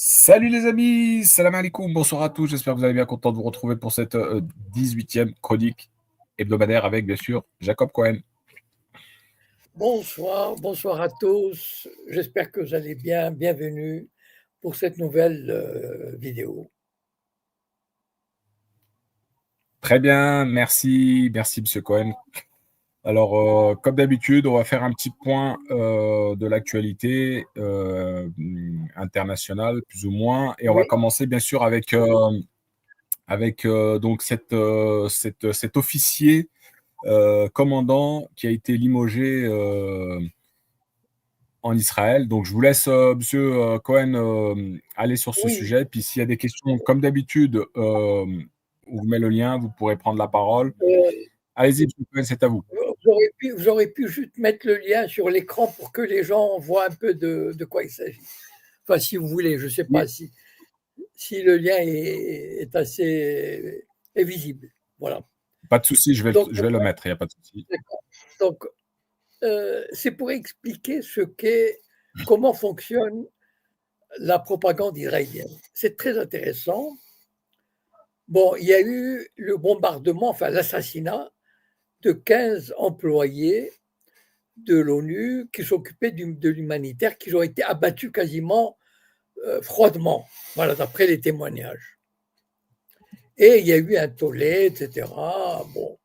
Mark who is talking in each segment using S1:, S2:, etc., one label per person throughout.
S1: Salut les amis, salam alaikum, bonsoir à tous, j'espère que vous allez bien, content de vous retrouver pour cette 18e chronique hebdomadaire avec bien sûr Jacob Cohen.
S2: Bonsoir, bonsoir à tous. J'espère que vous allez bien. Bienvenue pour cette nouvelle vidéo.
S1: Très bien, merci Monsieur Cohen. Alors comme d'habitude, on va faire un petit point de l'actualité internationale plus ou moins et on va
S2: Oui,
S1: commencer bien sûr avec donc cet officier commandant qui a été limogé en Israël. Donc, je vous laisse, monsieur Cohen, aller sur ce
S2: oui.
S1: sujet. Puis, s'il y a des questions, comme d'habitude, on vous met le lien, vous pourrez prendre la parole.
S2: Euh,
S1: Allez-y, monsieur Cohen, c'est à vous.
S2: vous aurez pu juste mettre le lien sur l'écran pour que les gens voient un peu de quoi il s'agit. Enfin, si vous voulez, je ne sais pas
S1: Oui,
S2: si le lien est assez est visible. Voilà.
S1: pas de souci,
S2: Donc,
S1: je vais le mettre, il n'y a pas de souci.
S2: d'accord. Donc, c'est pour expliquer comment fonctionne la propagande israélienne. C'est très intéressant. Bon, il y a eu le bombardement, enfin l'assassinat de 15 employés de l'ONU qui s'occupaient de l'humanitaire, qui ont été abattus quasiment froidement, voilà, d'après les témoignages. Et il y a eu un tollé, etc. Bon.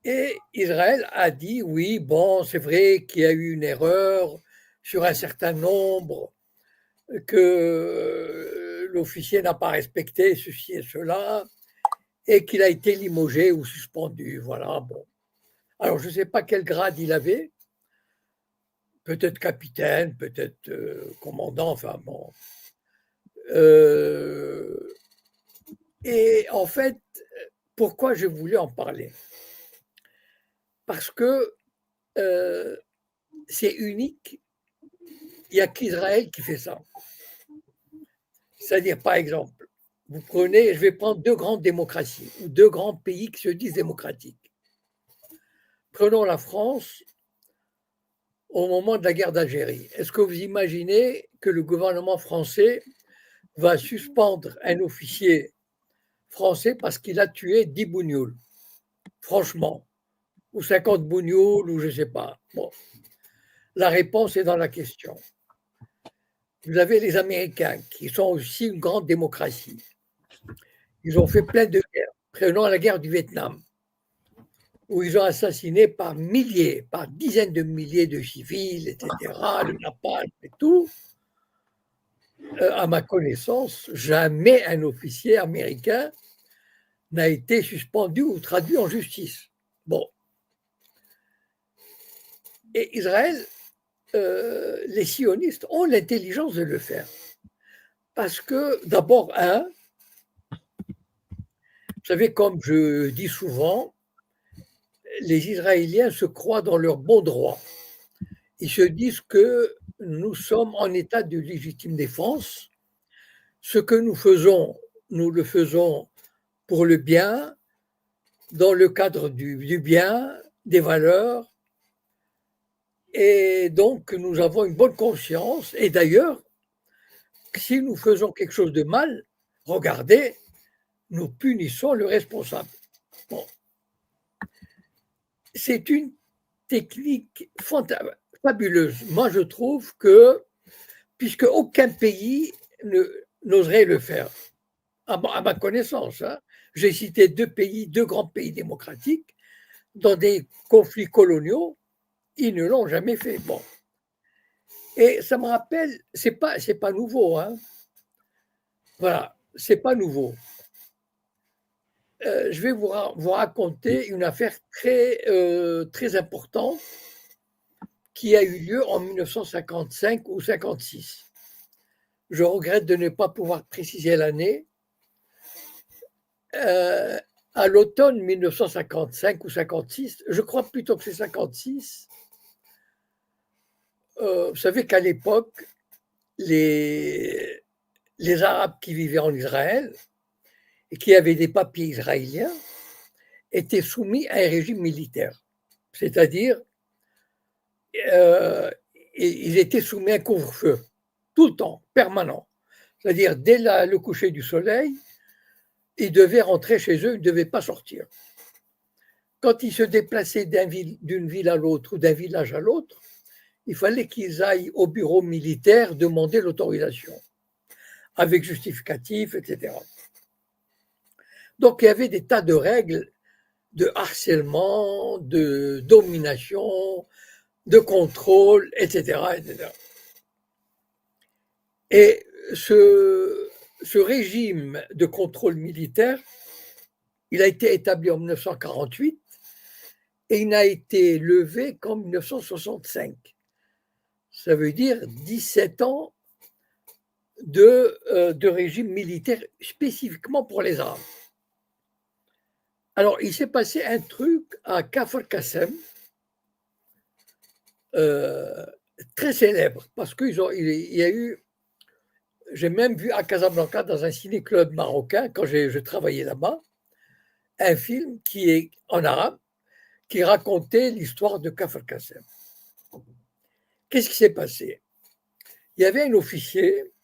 S2: Et Israël a dit, oui, bon, c'est vrai qu'il y a eu une erreur sur un certain nombre, que l'officier n'a pas respecté ceci et cela, et qu'il a été limogé ou suspendu. Voilà, bon. Alors, je ne sais pas quel grade il avait, peut-être capitaine, peut-être commandant, enfin bon. Euh, et en fait, pourquoi je voulais en parler? Parce que euh, c'est unique, il n'y a qu'Israël qui fait ça. C'est-à-dire, par exemple, vous prenez, je vais prendre deux grandes démocraties, ou deux grands pays qui se disent démocratiques. Prenons la France au moment de la guerre d'Algérie. Est-ce que vous imaginez que le gouvernement français va suspendre un officier français parce qu'il a tué 10 bougnoules, franchement, ou 50 bougnoules, ou je ne sais pas. Bon, la réponse est dans la question. Vous avez les Américains, qui sont aussi une grande démocratie. Ils ont fait plein de guerres. Prenons la guerre du Vietnam, où ils ont assassiné par milliers, par dizaines de milliers de civils, etc., le napalm et tout. À ma connaissance, jamais un officier américain n'a été suspendu ou traduit en justice. Bon. Et Israël, les sionistes ont l'intelligence de le faire. Parce que, d'abord, vous savez, comme je dis souvent, les Israéliens se croient dans leur bon droit. Ils se disent que nous sommes en état de légitime défense. Ce que nous le faisons pour le bien, dans le cadre du bien, des valeurs. Et donc, nous avons une bonne conscience. Et d'ailleurs, si nous faisons quelque chose de mal, regardez, nous punissons le responsable. Bon, c'est une technique fabuleuse. Moi, je trouve que, puisque aucun pays n'oserait le faire, à ma connaissance, hein, j'ai cité deux pays, deux grands pays démocratiques, dans des conflits coloniaux, ils ne l'ont jamais fait. Bon. Et ça me rappelle, c'est pas nouveau, hein. Voilà, c'est pas nouveau. Je vais vous raconter une affaire très importante qui a eu lieu en 1955 ou 56. Je regrette de ne pas pouvoir préciser l'année. Euh, à l'automne 1955 ou 56, je crois plutôt que c'est 56, vous savez qu'à l'époque, les, les Arabes qui vivaient en Israël et qui avaient des papiers israéliens étaient soumis à un régime militaire. C'est-à-dire, euh, ils étaient soumis à un couvre-feu, tout le temps, permanent. C'est-à-dire, dès le coucher du soleil, ils devaient rentrer chez eux, ils ne devaient pas sortir. Quand ils se déplaçaient d'une ville à l'autre ou d'un village à l'autre, il fallait qu'ils aillent au bureau militaire demander l'autorisation, avec justificatif, etc. Donc il y avait des tas de règles de harcèlement, de domination, de contrôle, etc. etc. Et ce régime de contrôle militaire, il a été établi en 1948 et il n'a été levé qu'en 1965. Ça veut dire 17 ans de régime militaire spécifiquement pour les Arabes. Alors, il s'est passé un truc à Kafr Qassem, très célèbre, parce qu'il y a eu, j'ai même vu à Casablanca, dans un ciné-club marocain, quand je travaillais là-bas, un film qui est en arabe, qui racontait l'histoire de Kafr Qassem. Qu'est-ce qui s'est passé? Il y avait un officier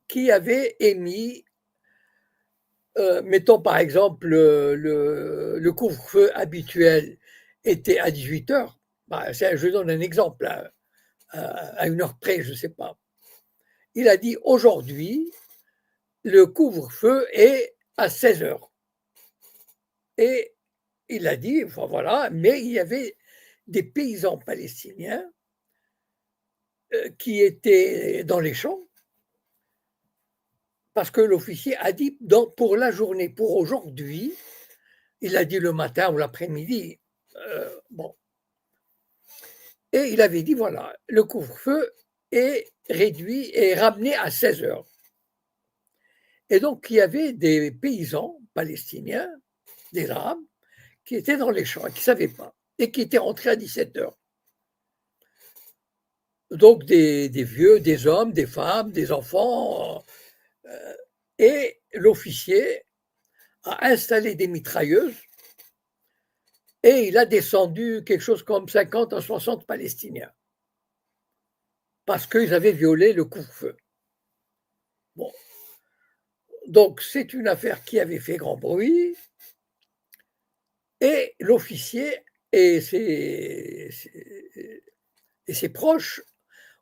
S2: qui avait émis, mettons par exemple, le couvre-feu habituel était à 18 heures. Bah, je donne un exemple, à une heure près, je ne sais pas. Il a dit aujourd'hui, le couvre-feu est à 16 heures. Et il a dit, enfin voilà, mais il y avait des paysans palestiniens qui étaient dans les champs, parce que l'officier a dit pour la journée, pour aujourd'hui, il a dit le matin ou l'après-midi, bon. Et il avait dit, voilà, le couvre-feu est réduit et ramené à 16 heures. Et donc, il y avait des paysans palestiniens, des Arabes, qui étaient dans les champs et qui ne savaient pas, et qui étaient rentrés à 17 heures. Donc, des vieux, des hommes, des femmes, des enfants. Et l'officier a installé des mitrailleuses et il a descendu quelque chose comme 50 à 60 Palestiniens parce qu'ils avaient violé le couvre-feu. Bon. Donc, c'est une affaire qui avait fait grand bruit et l'officier et ses proches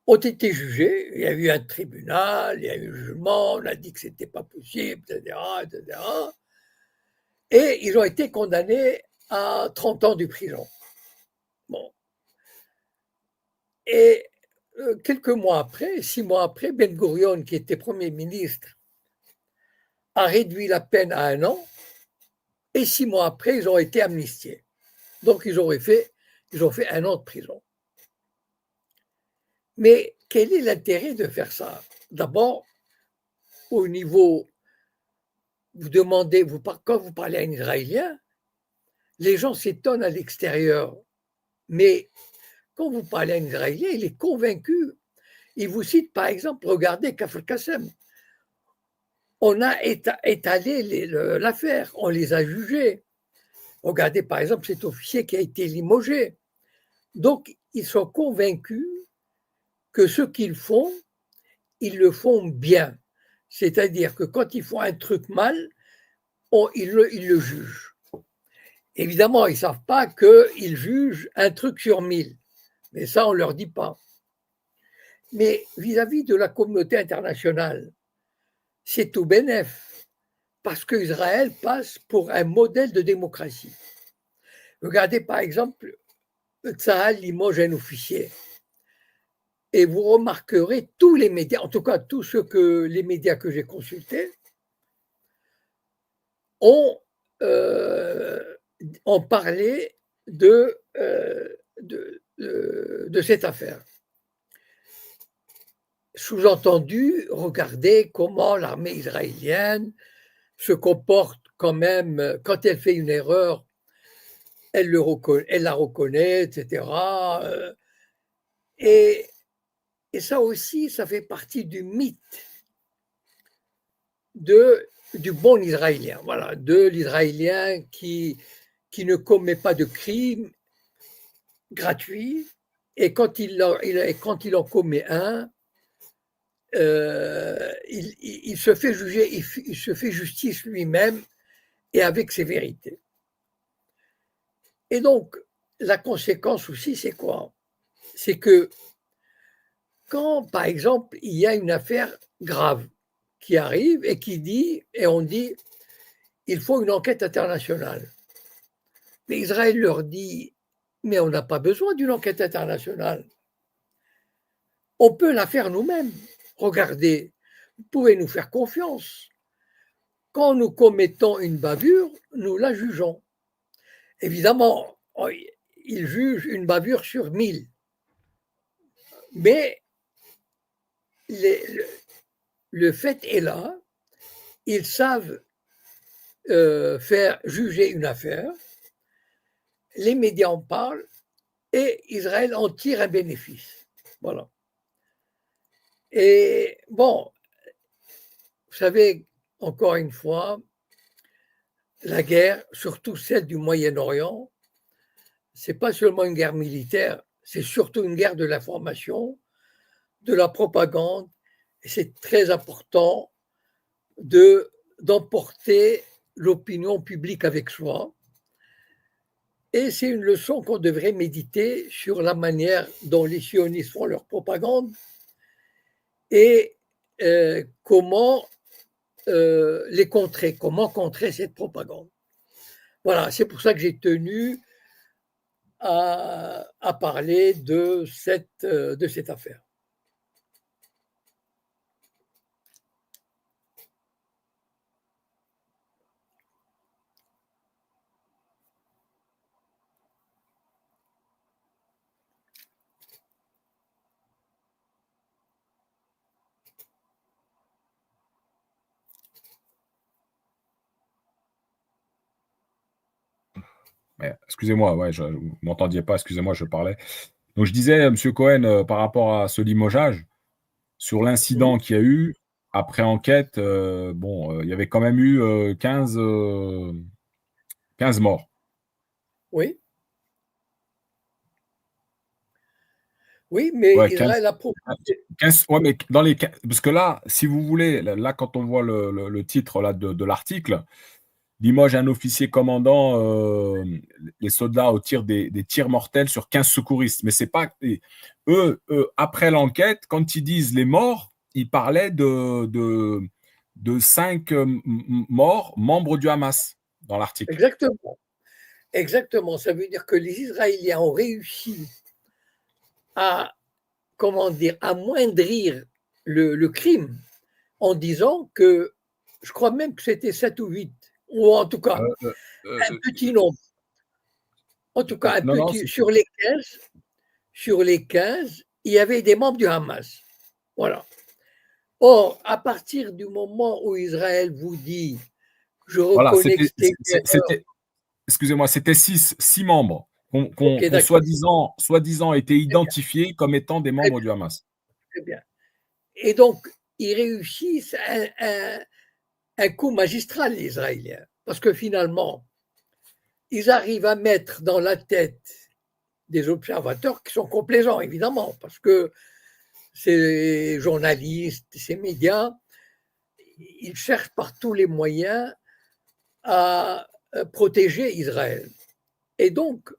S2: ont été jugés. Il y a eu un tribunal, il y a eu un jugement, on a dit que ce n'était pas possible, etc., etc. Et ils ont été condamnés à 30 ans de prison. Bon. Et quelques mois après, 6 mois après, Ben Gurion, qui était Premier ministre, a réduit la peine à 1 an, et 6 mois après, ils ont été amnistiés. Donc, ils ont fait 1 an de prison. Mais quel est l'intérêt de faire ça? D'abord, au niveau, vous demandez, quand vous parlez à un Israélien, les gens s'étonnent à l'extérieur, mais quand vous parlez à un Israélien, il est convaincu. Il vous cite par exemple, regardez Kafr Qassem. On a étalé l'affaire, on les a jugés. Regardez par exemple cet officier qui a été limogé. Donc, ils sont convaincus que ce qu'ils font, ils le font bien. C'est-à-dire que quand ils font un truc mal, ils le jugent. Évidemment, ils ne savent pas qu'ils jugent un truc sur 1000. Mais ça, on ne leur dit pas. Mais vis-à-vis de la communauté internationale, c'est tout bénef, parce qu'Israël passe pour un modèle de démocratie. Regardez par exemple, Tsahal limoge un officier. Et vous remarquerez, tous les médias, en tout cas tous les médias que j'ai consultés, ont parlé de cette affaire. Sous-entendu, regardez comment l'armée israélienne se comporte quand même, quand elle fait une erreur, elle la reconnaît, etc. Et ça aussi, ça fait partie du mythe du bon Israélien, voilà, de l'Israélien qui ne commet pas de crime gratuit, et quand il en commet un, il se fait juger, il se fait justice lui-même et avec ses vérités. Et donc, la conséquence aussi, c'est quoi? C'est que quand, par exemple, il y a une affaire grave qui arrive et qui dit, et on dit, il faut une enquête internationale. Mais Israël leur dit, mais on n'a pas besoin d'une enquête internationale. On peut la faire nous-mêmes. Regardez, vous pouvez nous faire confiance. Quand nous commettons une bavure, nous la jugeons. Évidemment, ils jugent une bavure sur 1000. Mais le fait est là, ils savent faire juger une affaire, les médias en parlent et Israël en tire un bénéfice. Voilà. Et bon, vous savez, encore une fois, la guerre, surtout celle du Moyen-Orient, c'est pas seulement une guerre militaire, c'est surtout une guerre de l'information, de la propagande, et c'est très important d'emporter l'opinion publique avec soi. Et c'est une leçon qu'on devrait méditer sur la manière dont les sionistes font leur propagande et comment les contrer, comment contrer cette propagande. Voilà, c'est pour ça que j'ai tenu à parler de cette affaire.
S1: Excusez-moi, ouais, vous m'entendiez pas, excusez-moi, je parlais. Donc je disais, Monsieur Cohen, par rapport à ce limogeage, sur
S2: Mhm.
S1: l'incident qu'il y a eu, après enquête, bon, il y avait quand même eu 15 morts.
S2: Oui, oui, mais
S1: Ouais,
S2: Israël a profité.
S1: 15, ouais, mais dans les, parce que là, si vous voulez, là, quand on voit le titre là, de l'article, Limoges, un officier commandant les soldats au tir des tirs mortels sur 15 secouristes. Mais c'est pas. Eux, après l'enquête, quand ils disent les morts, ils parlaient de 5 morts, membres du Hamas, dans l'article.
S2: Exactement, exactement. Ça veut dire que les Israéliens ont réussi à, comment dire, amoindrir le crime en disant que, je crois même que c'était 7 ou 8, ou en tout cas,
S1: Euh, euh,
S2: un
S1: euh,
S2: petit nombre. En tout cas, un
S1: non, non,
S2: petit, sur les 15, il y avait des membres du Hamas. Voilà. Or, à partir du moment où Israël vous dit, je
S1: voilà,
S2: reconnais que c'était une erreur,
S1: excusez-moi, c'était six membres
S2: ok,
S1: qu'on
S2: d'accord,
S1: soi-disant étaient
S2: très bien,
S1: identifiés comme étant des
S2: très
S1: membres
S2: bien,
S1: du Hamas.
S2: très bien. Et donc, ils réussissent un coup magistral, les Israéliens, parce que finalement, ils arrivent à mettre dans la tête des observateurs qui sont complaisants, évidemment, parce que ces journalistes, ces médias, ils cherchent par tous les moyens à protéger Israël. Et donc,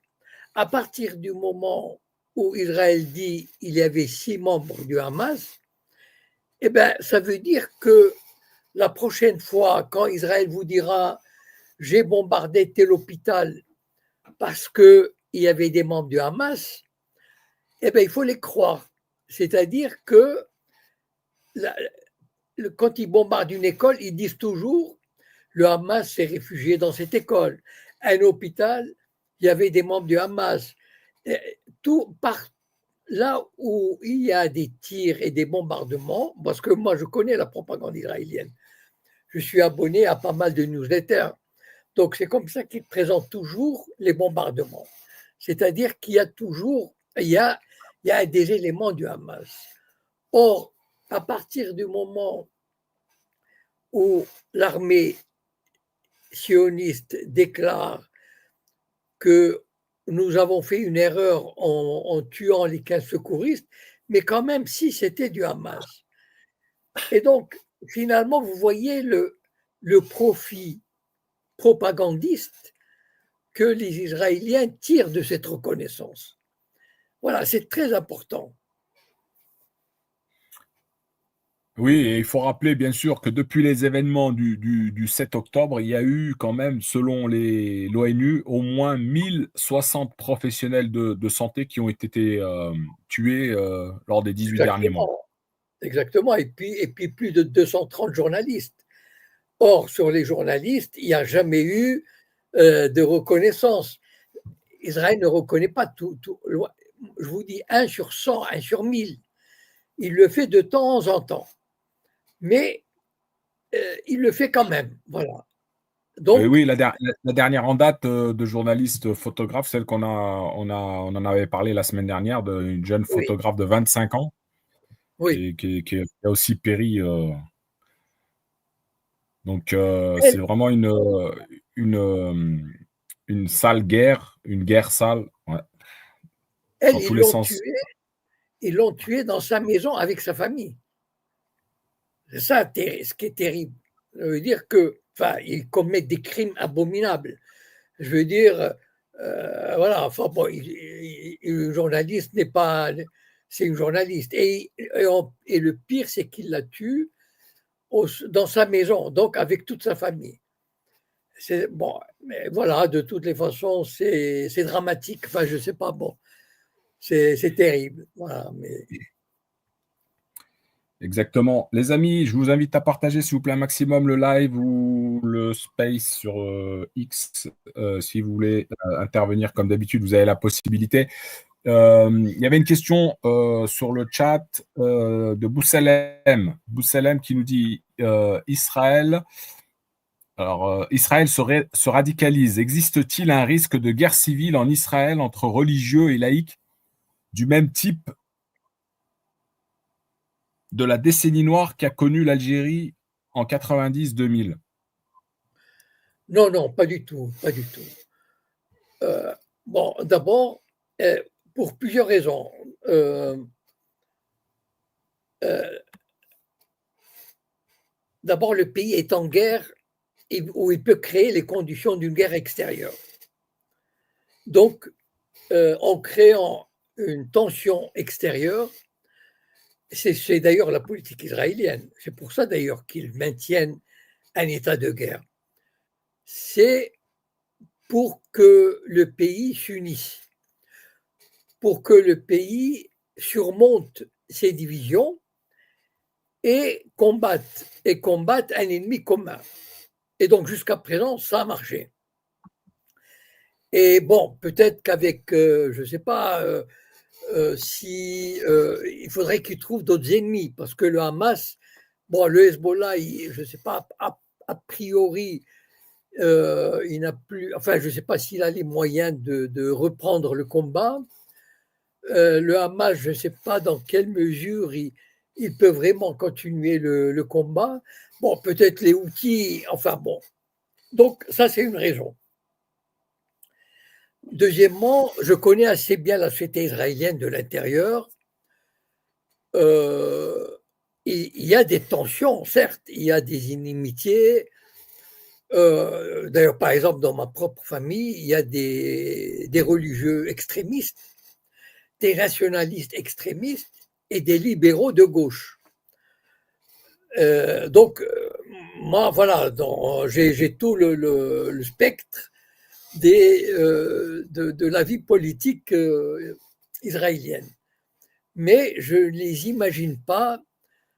S2: à partir du moment où Israël dit qu'il y avait 6 membres du Hamas, eh bien, ça veut dire que la prochaine fois, quand Israël vous dira j'ai bombardé tel hôpital parce qu'il y avait des membres du Hamas, eh bien, il faut les croire. C'est-à-dire que la, quand ils bombardent une école, ils disent toujours le Hamas s'est réfugié dans cette école. Un hôpital, il y avait des membres du Hamas. Tout par là où il y a des tirs et des bombardements, parce que moi je connais la propagande israélienne, je suis abonné à pas mal de newsletters, donc c'est comme ça qu'ils présentent toujours les bombardements. C'est-à-dire qu'il y a toujours, il y a des éléments du Hamas. Or, à partir du moment où l'armée sioniste déclare que nous avons fait une erreur en tuant les 15 secouristes, mais quand même, si c'était du Hamas. Et donc, finalement, vous voyez le profit propagandiste que les Israéliens tirent de cette reconnaissance. Voilà, c'est très important.
S1: Oui, et il faut rappeler bien sûr que depuis les événements du 7 octobre, il y a eu quand même, selon l'ONU, au moins 1060 professionnels de santé qui ont été tués lors des 18 derniers mois.
S2: Exactement, exactement. Et puis plus de 230 journalistes. Or, sur les journalistes, il n'y a jamais eu de reconnaissance. Israël ne reconnaît pas tout. Je vous dis 1 sur 100, 1 sur 1000. Il le fait de temps en temps. Mais il le fait quand même. Voilà. Donc,
S1: Oui, la dernière en date de journaliste photographe, celle on en avait parlé la semaine dernière, d'une jeune
S2: oui,
S1: photographe de 25 ans
S2: oui.
S1: qui a aussi péri. Donc, c'est
S2: Elle,
S1: vraiment une, une sale guerre, une guerre sale, ouais,
S2: elle,
S1: dans tous les sens.
S2: ils l'ont tué dans sa maison avec sa famille. C'est ça ce qui est terrible. Ça veut dire que, enfin, ils commettent des crimes abominables. Je veux dire, voilà, enfin bon, le journaliste n'est pas, c'est une journaliste. Et le pire, c'est qu'il la tue dans sa maison, donc avec toute sa famille. C'est bon, mais voilà, de toutes les façons, c'est dramatique. Enfin, je sais pas, bon, c'est terrible. Voilà, mais
S1: Exactement. Les amis, je vous invite à partager, s'il vous plaît, un maximum le live ou le space sur X. Si vous voulez intervenir comme d'habitude, vous avez la possibilité. Il y avait une question sur le chat de Bousselem. Bousselem qui nous dit Israël. Alors, Israël se radicalise. Existe-t-il un risque de guerre civile en Israël entre religieux et laïcs du même type de la décennie noire qu'a connue l'Algérie en 90-2000?
S2: non, non, pas du tout, pas du tout. Bon, d'abord, euh, pour plusieurs raisons. Euh, euh, D'abord, le pays est en guerre où il peut créer les conditions d'une guerre extérieure. Donc, en créant une tension extérieure, c'est d'ailleurs la politique israélienne. C'est pour ça d'ailleurs qu'ils maintiennent un état de guerre. C'est pour que le pays s'unisse, pour que le pays surmonte ses divisions et combatte un ennemi commun. Et donc jusqu'à présent, ça a marché. Et bon, peut-être qu'avec, je ne sais pas, si il faudrait qu'ils trouvent d'autres ennemis, parce que le Hamas, bon, le Hezbollah, je ne sais pas, a priori, il n'a plus, enfin, je ne sais pas s'il a les moyens de reprendre le combat. Le Hamas, je ne sais pas dans quelle mesure il peut vraiment continuer le combat. Bon, peut-être les outils, enfin bon. Donc, ça, c'est une raison. Deuxièmement, je connais assez bien la société israélienne de l'intérieur. Euh, il y a des tensions, certes, il y a des inimitiés. D'ailleurs, par exemple, dans ma propre famille, il y a des religieux extrémistes, des nationalistes extrémistes et des libéraux de gauche. Donc, moi, voilà, j'ai tout le spectre de la vie politique israélienne. Mais je ne les imagine pas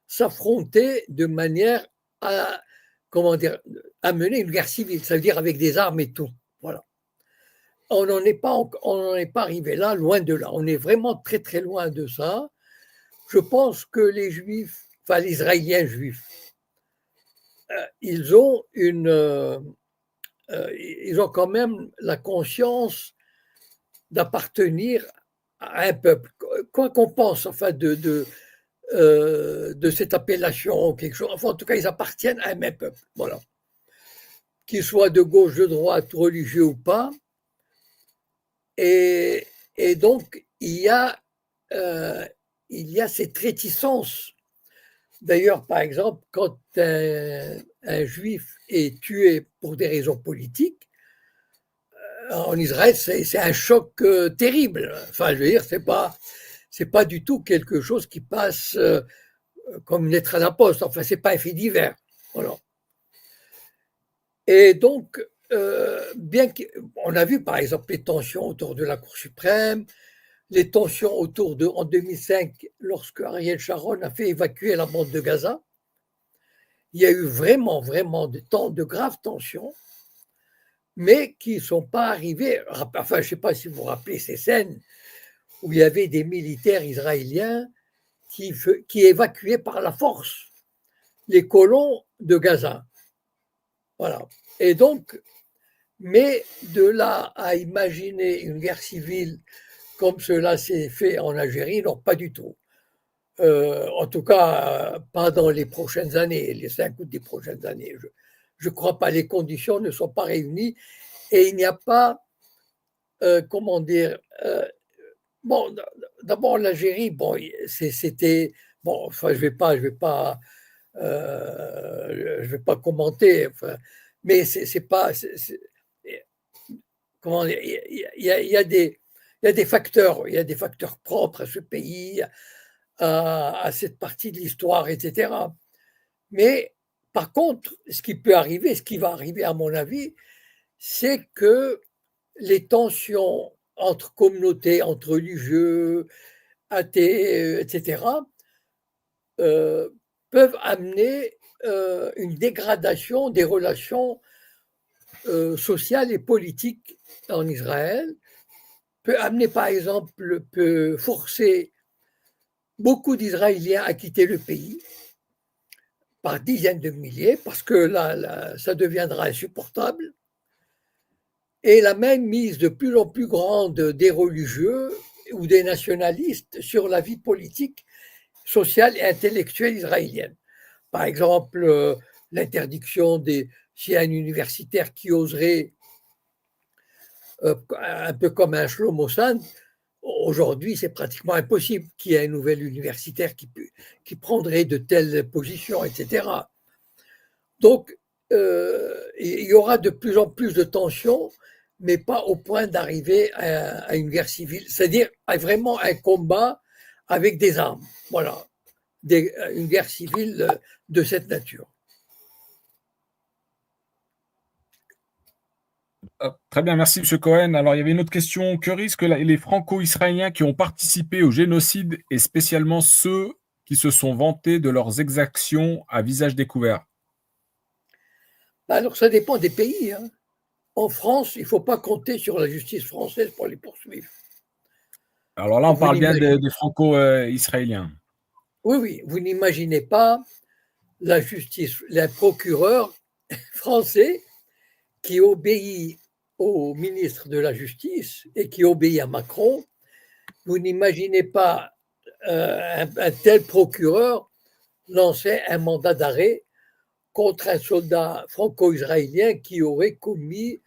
S2: s'affronter de manière à, comment dire, à mener une guerre civile, ça veut dire avec des armes et tout. Voilà. On n'en est pas arrivé là, loin de là. On est vraiment très très loin de ça. Je pense que les Juifs, enfin les Israéliens juifs, ils ont ils ont quand même la conscience d'appartenir à un peuple. Quoi qu'on pense, enfin de cette appellation, quelque chose. Enfin, en tout cas, ils appartiennent à un même peuple. Voilà. Qu'ils soient de gauche, de droite, religieux ou pas. Et, et donc, euh, il y a cette réticence D'ailleurs, par exemple, quand un juif est tué pour des raisons politiques, en Israël, c'est un choc terrible. Enfin, je veux dire, c'est pas du tout quelque chose qui passe comme une lettre à la poste. Enfin, c'est pas un fait divers. Voilà. Et donc, bien qu'on a vu par exemple les tensions autour de la Cour suprême, les tensions autour de, en 2005, lorsque Ariel Sharon a fait évacuer la bande de Gaza, il y a eu vraiment, vraiment de graves tensions, mais qui ne sont pas arrivées. Enfin, je ne sais pas si vous vous rappelez ces scènes où il y avait des militaires israéliens qui évacuaient par la force les colons de Gaza. Voilà. Et donc, mais de là à imaginer une guerre civile comme cela s'est fait en Algérie, non, pas du tout. En tout cas, pas dans les prochaines années, les 5 ou 10 prochaines années. Je ne crois pas, les conditions ne sont pas réunies et il n'y a pas, comment dire, bon, d'abord l'Algérie, bon, c'était, bon, enfin, je vais pas commenter, enfin, mais c'est pas, comment dire, il y a des facteurs propres à ce pays, à cette partie de l'histoire, etc. Mais par contre, ce qui peut arriver, ce qui va arriver à mon avis, c'est que les tensions entre communautés, entre religieux, athées, etc., euh, peuvent amener une dégradation des relations sociales et politiques en Israël, peut amener par exemple, peut forcer beaucoup d'Israéliens à quitter le pays par dizaines de milliers, parce que là, ça deviendra insupportable, et la même mise de plus en plus grande des religieux ou des nationalistes sur la vie politique, sociale et intellectuelle israélienne. Par exemple, l'interdiction des, s'il y a un universitaire qui oserait, un peu comme un Shlomo Sand, aujourd'hui c'est pratiquement impossible qu'il y ait un nouvel universitaire qui prendrait de telles positions, etc. Donc, il y aura de plus en plus de tensions, mais pas au point d'arriver à une guerre civile, c'est-à-dire à vraiment un combat avec des armes. Voilà, une guerre civile de cette nature.
S1: Très bien, merci M. Cohen. Alors, il y avait une autre question. Que risquent les Franco-Israéliens qui ont participé au génocide et spécialement ceux qui se sont vantés de leurs exactions à visage découvert?
S2: Alors, ça dépend des pays. Hein. En France, il ne faut pas compter sur la justice française pour les poursuivre.
S1: Alors là, on
S2: Vous
S1: parle bien
S2: n'imaginez,
S1: des Franco-Israéliens.
S2: oui, oui, vous n'imaginez pas la justice, les procureurs français qui obéit au ministre de la Justice et qui obéit à Macron. Vous n'imaginez pas un tel procureur lancer un mandat d'arrêt contre un soldat franco-israélien qui aurait commis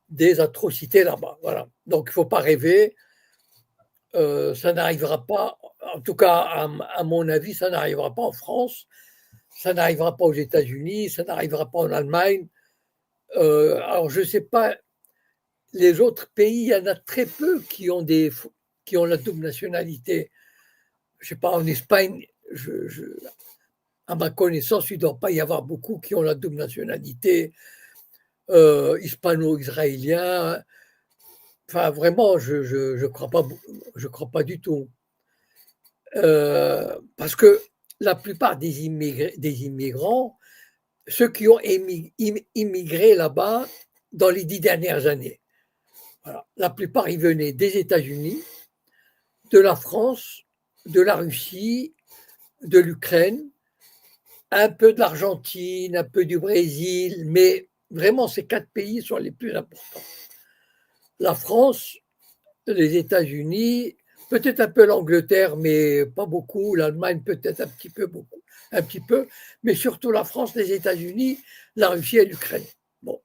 S2: des atrocités là-bas. Voilà. Donc il ne faut pas rêver, ça n'arrivera pas, en tout cas à mon avis, ça n'arrivera pas en France, ça n'arrivera pas aux États-Unis, ça n'arrivera pas en Allemagne. Alors je ne sais pas, les autres pays, il y en a très peu qui ont la double nationalité. Je ne sais pas, en Espagne, à ma connaissance, il ne doit pas y avoir beaucoup qui ont la double nationalité, hispano-israélien. Enfin, vraiment, je crois pas du tout. Parce que la plupart des immigrants, ceux qui ont immigré là-bas dans les 10 dernières années, voilà, la plupart, ils venaient des États-Unis, de la France, de la Russie, de l'Ukraine, un peu de l'Argentine, un peu du Brésil, mais vraiment ces 4 pays sont les plus importants. La France, les États-Unis, peut-être un peu l'Angleterre, mais pas beaucoup, l'Allemagne peut-être un petit peu, mais surtout la France, les États-Unis, la Russie et l'Ukraine. Bon,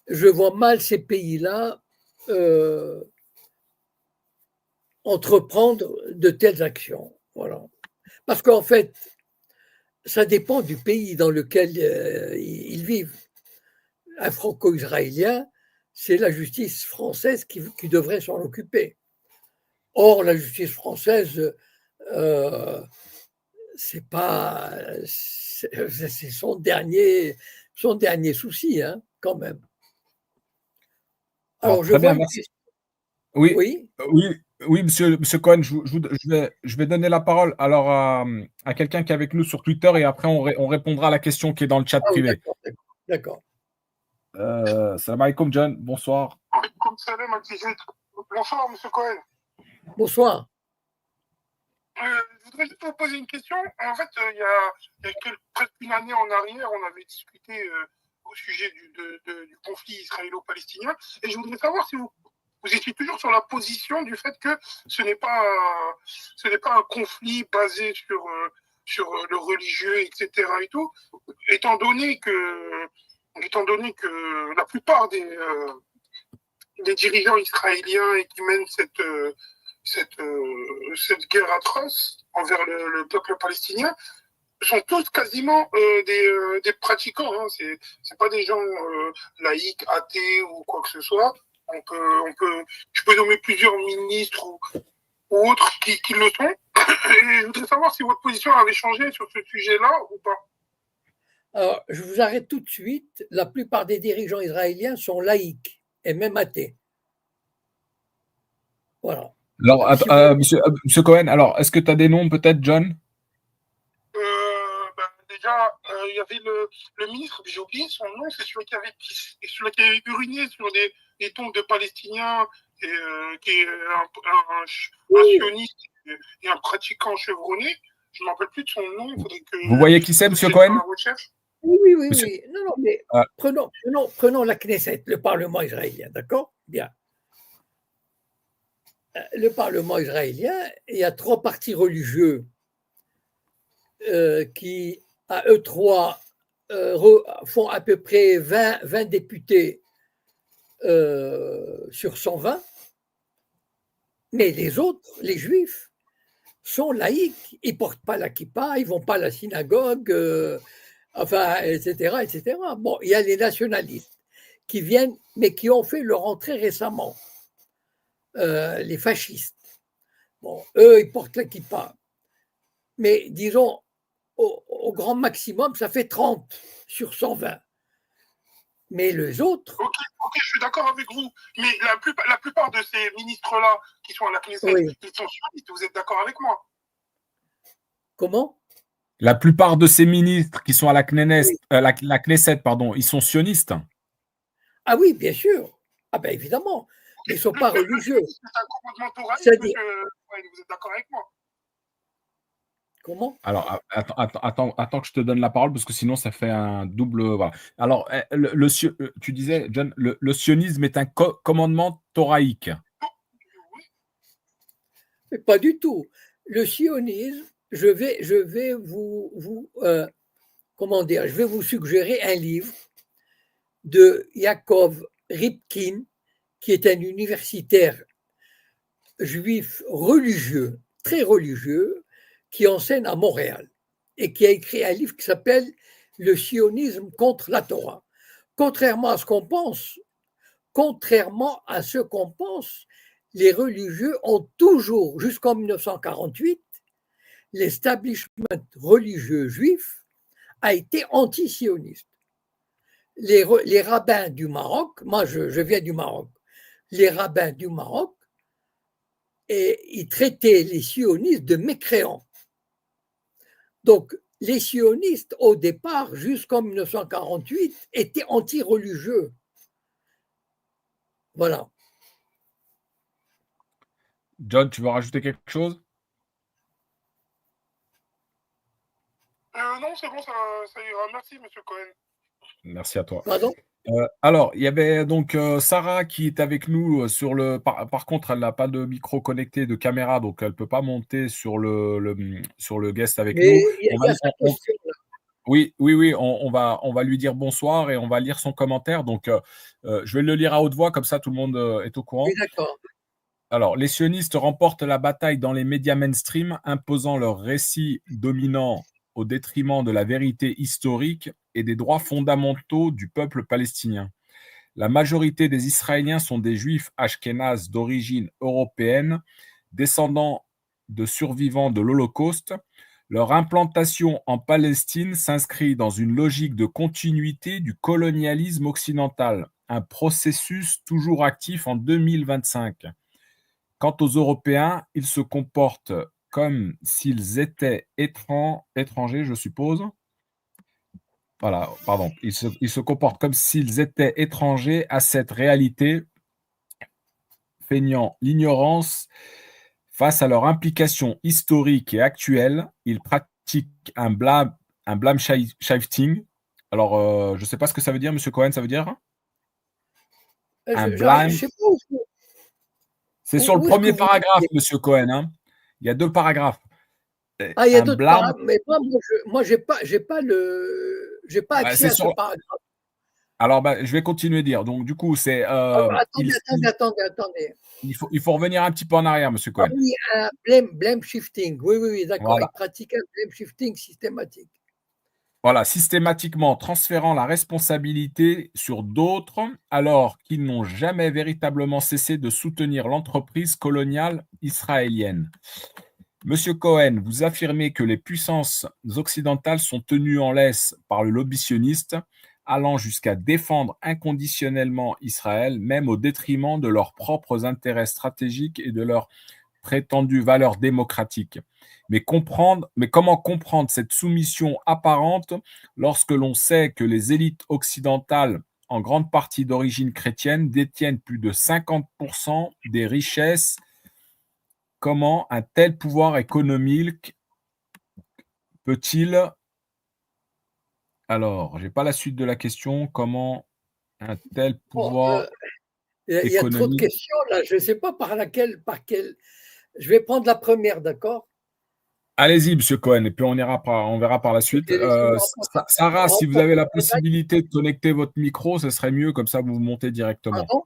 S2: je vois mal ces pays-là entreprendre de telles actions. Voilà. Parce qu'en fait, ça dépend du pays dans lequel ils vivent. Un franco-israélien, c'est la justice française qui devrait s'en occuper. Or, la justice française, c'est pas, c'est son dernier souci, hein, quand même.
S1: Alors,
S2: Alors, je
S1: très
S2: vois
S1: bien,
S2: une
S1: merci.
S2: question.
S1: Oui,
S2: Oui,
S1: oui, oui, monsieur Cohen, je vais donner la parole alors à quelqu'un qui est avec nous sur Twitter et après on répondra à la question qui est dans le chat
S2: ah oui,
S1: privé.
S2: d'accord, d'accord.
S1: Salam alaikum, John. Bonsoir.
S3: Comme salam, bonsoir, monsieur Cohen.
S2: Bonsoir.
S3: Je voudrais juste vous poser une question. En fait, il y a presque une année en arrière, on avait discuté au sujet du conflit israélo-palestinien. Et je voudrais savoir si vous étiez toujours sur la position du fait que ce n'est pas un conflit basé sur le religieux, etc. et tout, étant donné que la plupart des dirigeants israéliens et qui mènent cette guerre atroce envers le peuple palestinien sont tous quasiment des pratiquants. Hein. C'est pas des gens laïcs, athées ou quoi que ce soit. Je peux nommer plusieurs ministres ou autres qui le sont. Et je voudrais savoir si votre position avait changé sur ce sujet-là ou pas.
S2: Alors, je vous arrête tout de suite. La plupart des dirigeants israéliens sont laïcs et même athées. Voilà.
S1: Alors,
S2: Si vous...
S1: monsieur Cohen, alors, est-ce que tu as des noms peut-être, John?
S3: Déjà, il y avait le ministre, j'ai oublié son nom, c'est celui qui avait uriné sur des tombes de Palestiniens, qui est un sioniste et un pratiquant chevronné. Je ne me rappelle plus de son nom.
S1: Vous voyez qui c'est, monsieur Cohen?
S2: Oui.
S1: Monsieur...
S2: Non, mais prenons la Knesset, le Parlement israélien, d'accord? Bien. Le Parlement israélien, il y a 3 partis religieux qui, à eux 3, font à peu près 20 députés sur 120, mais les autres, les juifs, sont laïcs. Ils ne portent pas la kippa, ils ne vont pas à la synagogue, enfin, etc., etc. Bon, il y a les nationalistes qui viennent, mais qui ont fait leur entrée récemment. Les fascistes. Bon, eux, ils portent la kippa. Mais disons, au grand maximum, ça fait 30 sur 120. Mais les autres.
S3: Ok, je suis d'accord avec vous. Mais la plupart de ces ministres-là qui sont à la Knesset,
S2: Oui.
S3: ils sont sionistes. Vous êtes d'accord avec moi?
S2: Comment?
S1: La plupart de ces ministres qui sont à la Knesset,
S2: Oui.
S1: la Knesset, pardon, ils sont sionistes.
S2: Ah oui, bien sûr. Ah ben évidemment. Ils ne sont pas religieux.
S3: C'est un commandement toraïque,
S2: C'est-à-dire...
S3: vous êtes d'accord avec moi?
S2: Comment?
S1: Alors, attends que je te donne la parole, parce que sinon, ça fait un double... Voilà. Alors, tu disais, John, le sionisme est un commandement toraïque.
S2: Mais pas du tout. Le sionisme, je vais vous comment dire, je vais vous suggérer un livre de Yaakov Ripkin, qui est un universitaire juif religieux, très religieux, qui enseigne à Montréal et qui a écrit un livre qui s'appelle Le sionisme contre la Torah. Contrairement à ce qu'on pense, les religieux ont toujours, jusqu'en 1948, l'establishment religieux juif a été anti-sioniste. Les rabbins du Maroc, moi je viens du Maroc, les rabbins du Maroc, ils traitaient les sionistes de mécréants. Donc, les sionistes, au départ, jusqu'en 1948, étaient anti-religieux. Voilà.
S1: John, tu veux rajouter quelque chose?
S3: Non, c'est bon, ça ira. Merci, monsieur Cohen.
S1: Merci à toi.
S2: Pardon?
S1: Alors, il y avait donc Sarah qui est avec nous sur le. Par contre, elle n'a pas de micro connecté, de caméra, donc elle ne peut pas monter sur sur le guest avec
S2: Mais
S1: nous.
S2: il y a sa question là.
S1: Oui, on va lui dire bonsoir et on va lire son commentaire. Donc, je vais le lire à haute voix, comme ça tout le monde est au courant.
S2: Oui, d'accord.
S1: Alors, les sionistes remportent la bataille dans les médias mainstream, imposant leur récit dominant au détriment de la vérité historique et des droits fondamentaux du peuple palestinien. La majorité des Israéliens sont des Juifs ashkénazes d'origine européenne, descendants de survivants de l'Holocauste. Leur implantation en Palestine s'inscrit dans une logique de continuité du colonialisme occidental, un processus toujours actif en 2025. Quant aux Européens, ils se comportent comme s'ils étaient étrangers, je suppose. Voilà, pardon. Ils se comportent comme s'ils étaient étrangers à cette réalité, feignant l'ignorance face à leur implication historique et actuelle. Ils pratiquent un blame shifting. Alors, je ne sais pas ce que ça veut dire, Monsieur Cohen, ça veut dire un blame.
S2: Je sais pas
S1: C'est sur le
S2: où est-ce que
S1: premier
S2: vous...
S1: paragraphe, Monsieur Cohen. Hein. Il y a 2 paragraphes.
S2: Ah, il y a
S1: Un
S2: d'autres
S1: blame.
S2: paragraphes, mais moi j'ai pas accès à ce paragraphe.
S1: Alors, je vais continuer à dire. Donc, du coup, c'est.
S2: Attendez.
S1: Il faut revenir un petit peu en arrière, Monsieur
S2: Ah
S1: Cohen.
S2: oui, un blame shifting. Oui, d'accord.
S1: Voilà.
S2: Il pratique un blame shifting systématique.
S1: Voilà, systématiquement transférant la responsabilité sur d'autres alors qu'ils n'ont jamais véritablement cessé de soutenir l'entreprise coloniale israélienne. Monsieur Cohen, vous affirmez que les puissances occidentales sont tenues en laisse par le lobby sioniste, allant jusqu'à défendre inconditionnellement Israël, même au détriment de leurs propres intérêts stratégiques et de leurs prétendues valeurs démocratiques. Mais comment comprendre cette soumission apparente lorsque l'on sait que les élites occidentales, en grande partie d'origine chrétienne, détiennent plus de 50% des richesses? Comment un tel pouvoir économique peut-il... Alors, je n'ai pas la suite de la question. Comment un tel pouvoir
S2: Il y a trop de
S1: économique...
S2: questions là. Je ne sais pas par quelle. Je vais prendre la première, d'accord?
S1: Allez-y, Monsieur Cohen, et puis on verra par la suite. Sarah, si vous avez la possibilité de connecter votre micro, ce serait mieux, comme ça vous montez directement.
S2: Pardon?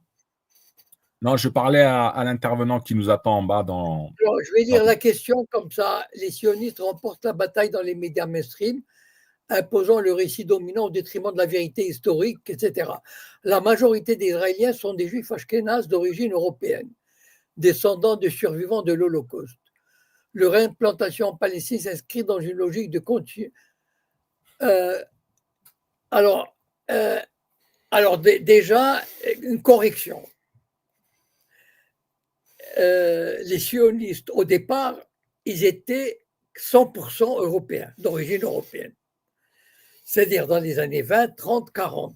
S1: Non, je parlais à l'intervenant qui nous attend en bas dans...
S2: Alors, je vais lire la question comme ça. Les sionistes remportent la bataille dans les médias mainstream, imposant le récit dominant au détriment de la vérité historique, etc. La majorité des Israéliens sont des juifs ashkénazes d'origine européenne, descendants de survivants de l'Holocauste. Leur implantation en Palestine s'inscrit dans une logique de continu. Déjà, une correction. Les sionistes, au départ, ils étaient 100% européens, d'origine européenne. C'est-à-dire dans les années 20, 30, 40.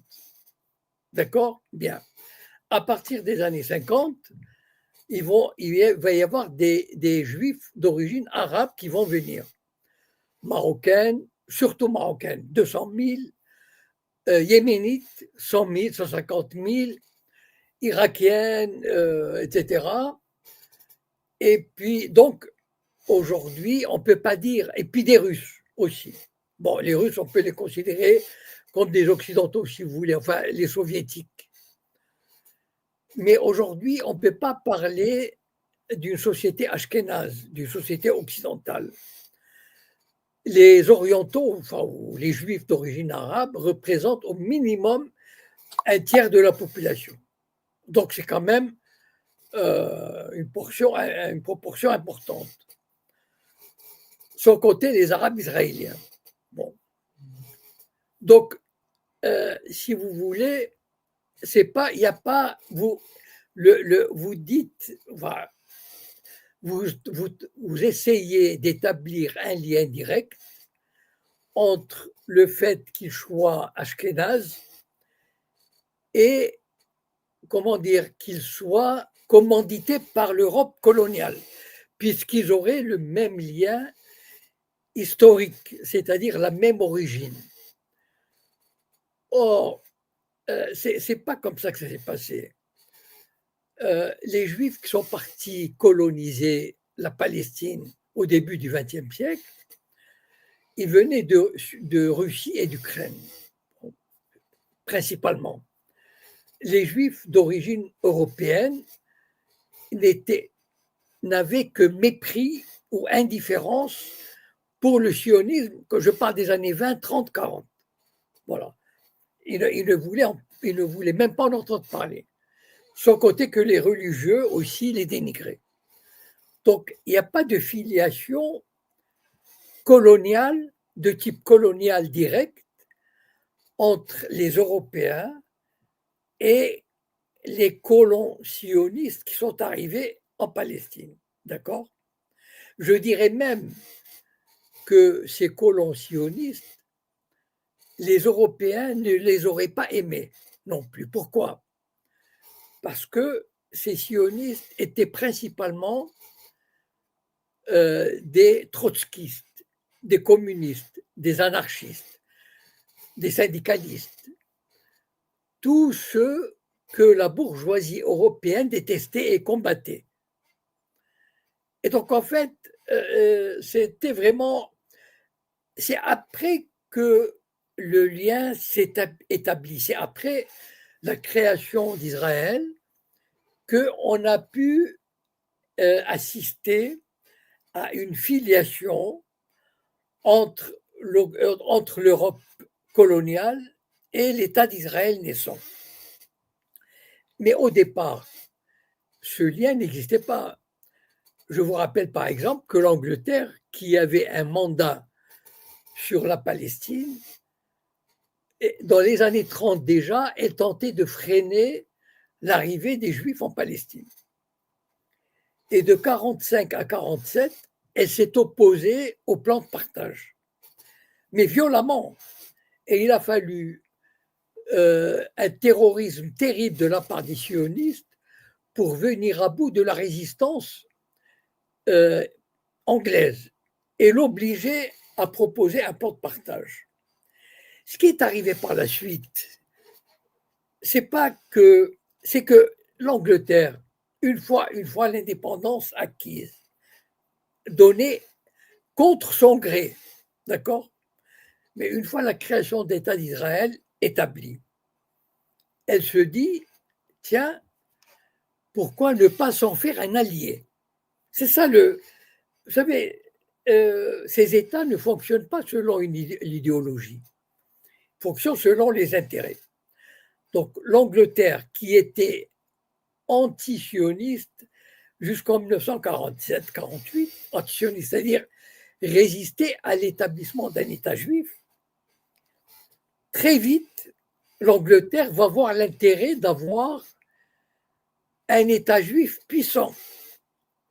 S2: D'accord? Bien. À partir des années 50, il va y avoir des juifs d'origine arabe qui vont venir. Marocaines, surtout marocaines, 200 000, yéménites, 100 000, 150 000, irakiennes, etc. Et puis, donc, aujourd'hui, on ne peut pas dire, et puis des Russes aussi. Bon, les Russes, on peut les considérer comme des Occidentaux, si vous voulez, enfin, les Soviétiques. Mais aujourd'hui, on ne peut pas parler d'une société ashkénaze, d'une société occidentale. Les orientaux, enfin, ou les juifs d'origine arabe, représentent au minimum un tiers de la population. Donc, c'est quand même une proportion importante. Sans compter les Arabes israéliens. Bon. Donc, si vous voulez, c'est pas, il n'y a pas, vous dites, voilà, vous essayez d'établir un lien direct entre le fait qu'ils soient ashkénazes et, comment dire, qu'ils soient commandités par l'Europe coloniale, puisqu'ils auraient le même lien historique, c'est-à-dire la même origine. Or, c'est pas comme ça que ça s'est passé. Les Juifs qui sont partis coloniser la Palestine au début du XXe siècle, ils venaient de Russie et d'Ukraine, principalement. Les Juifs d'origine européenne n'avaient que mépris ou indifférence pour le sionisme, que je parle des années 20, 30, 40. Voilà. Il ne voulait même pas en entendre parler. Sans compter que les religieux aussi les dénigraient. Donc, il n'y a pas de filiation coloniale, de type colonial direct, entre les Européens et les colons sionistes qui sont arrivés en Palestine. D'accord? Je dirais même que ces colons sionistes, les Européens ne les auraient pas aimés non plus. Pourquoi? Parce que ces sionistes étaient principalement des trotskistes, des communistes, des anarchistes, des syndicalistes, tous ceux que la bourgeoisie européenne détestait et combattait. Et donc, en fait, c'était vraiment, c'est après que le lien s'est établi, c'est après la création d'Israël qu'on a pu assister à une filiation entre l'Europe coloniale et l'État d'Israël naissant. Mais au départ, ce lien n'existait pas. Je vous rappelle par exemple que l'Angleterre, qui avait un mandat sur la Palestine, dans les années 30 déjà, elle tentait de freiner l'arrivée des Juifs en Palestine. Et de 45 à 47, elle s'est opposée au plan de partage, mais violemment. Et il a fallu un terrorisme terrible de la part des sionistes pour venir à bout de la résistance anglaise et l'obliger à proposer un plan de partage. Ce qui est arrivé par la suite, c'est que l'Angleterre, une fois l'indépendance acquise, donnée contre son gré, d'accord? Mais une fois la création d'État d'Israël établie, elle se dit, tiens, pourquoi ne pas s'en faire un allié? C'est ça vous savez, ces États ne fonctionnent pas selon l'idéologie, ils fonctionnent selon les intérêts. Donc l'Angleterre, qui était anti-sioniste jusqu'en 1947-48, anti-sioniste, c'est-à-dire résister à l'établissement d'un État juif, très vite, l'Angleterre va voir l'intérêt d'avoir un État juif puissant.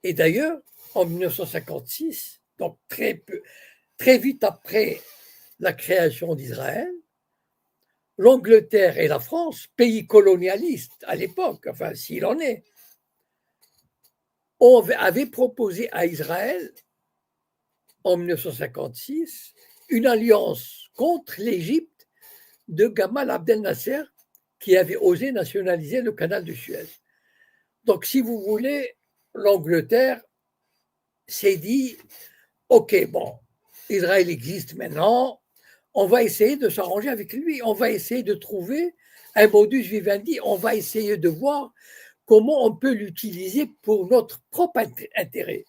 S2: Et d'ailleurs, en 1956, donc très vite après la création d'Israël, l'Angleterre et la France, pays colonialistes à l'époque, enfin s'il en est, avaient proposé à Israël, en 1956, une alliance contre l'Égypte de Gamal Abdel Nasser, qui avait osé nationaliser le canal de Suez. Donc, si vous voulez, l'Angleterre s'est dit, OK, bon, Israël existe maintenant, on va essayer de s'arranger avec lui, on va essayer de trouver un modus vivendi, on va essayer de voir comment on peut l'utiliser pour notre propre intérêt.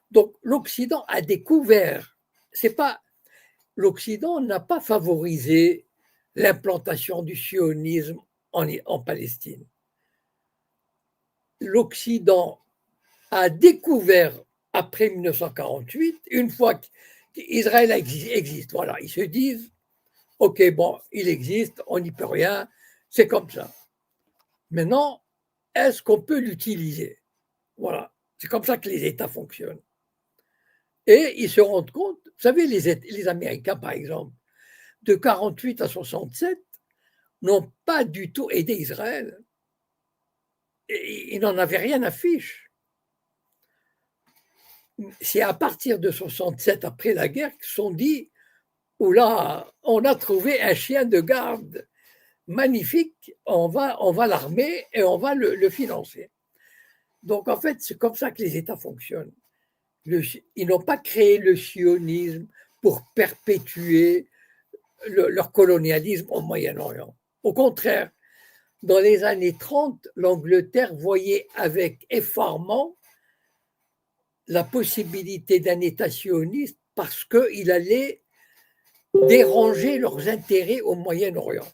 S2: Donc, l'Occident a découvert, l'Occident n'a pas favorisé l'implantation du sionisme en Palestine. L'Occident a découvert après 1948, une fois qu'Israël existe, voilà, ils se disent, OK, bon, il existe, on n'y peut rien, c'est comme ça. Maintenant, est-ce qu'on peut l'utiliser? Voilà, c'est comme ça que les États fonctionnent. Et ils se rendent compte, vous savez, les Américains, par exemple, de 48 à 67, n'ont pas du tout aidé Israël. Ils n'en avaient rien à fiche. C'est à partir de 67, après la guerre, qu'ils se sont dit, oula, on a trouvé un chien de garde magnifique, on va l'armer et on va le financer. Donc, en fait, c'est comme ça que les États fonctionnent. Ils n'ont pas créé le sionisme pour perpétuer leur colonialisme au Moyen-Orient. Au contraire, dans les années 30, l'Angleterre voyait avec effarement la possibilité d'un État sioniste parce qu'il allait déranger leurs intérêts au Moyen-Orient.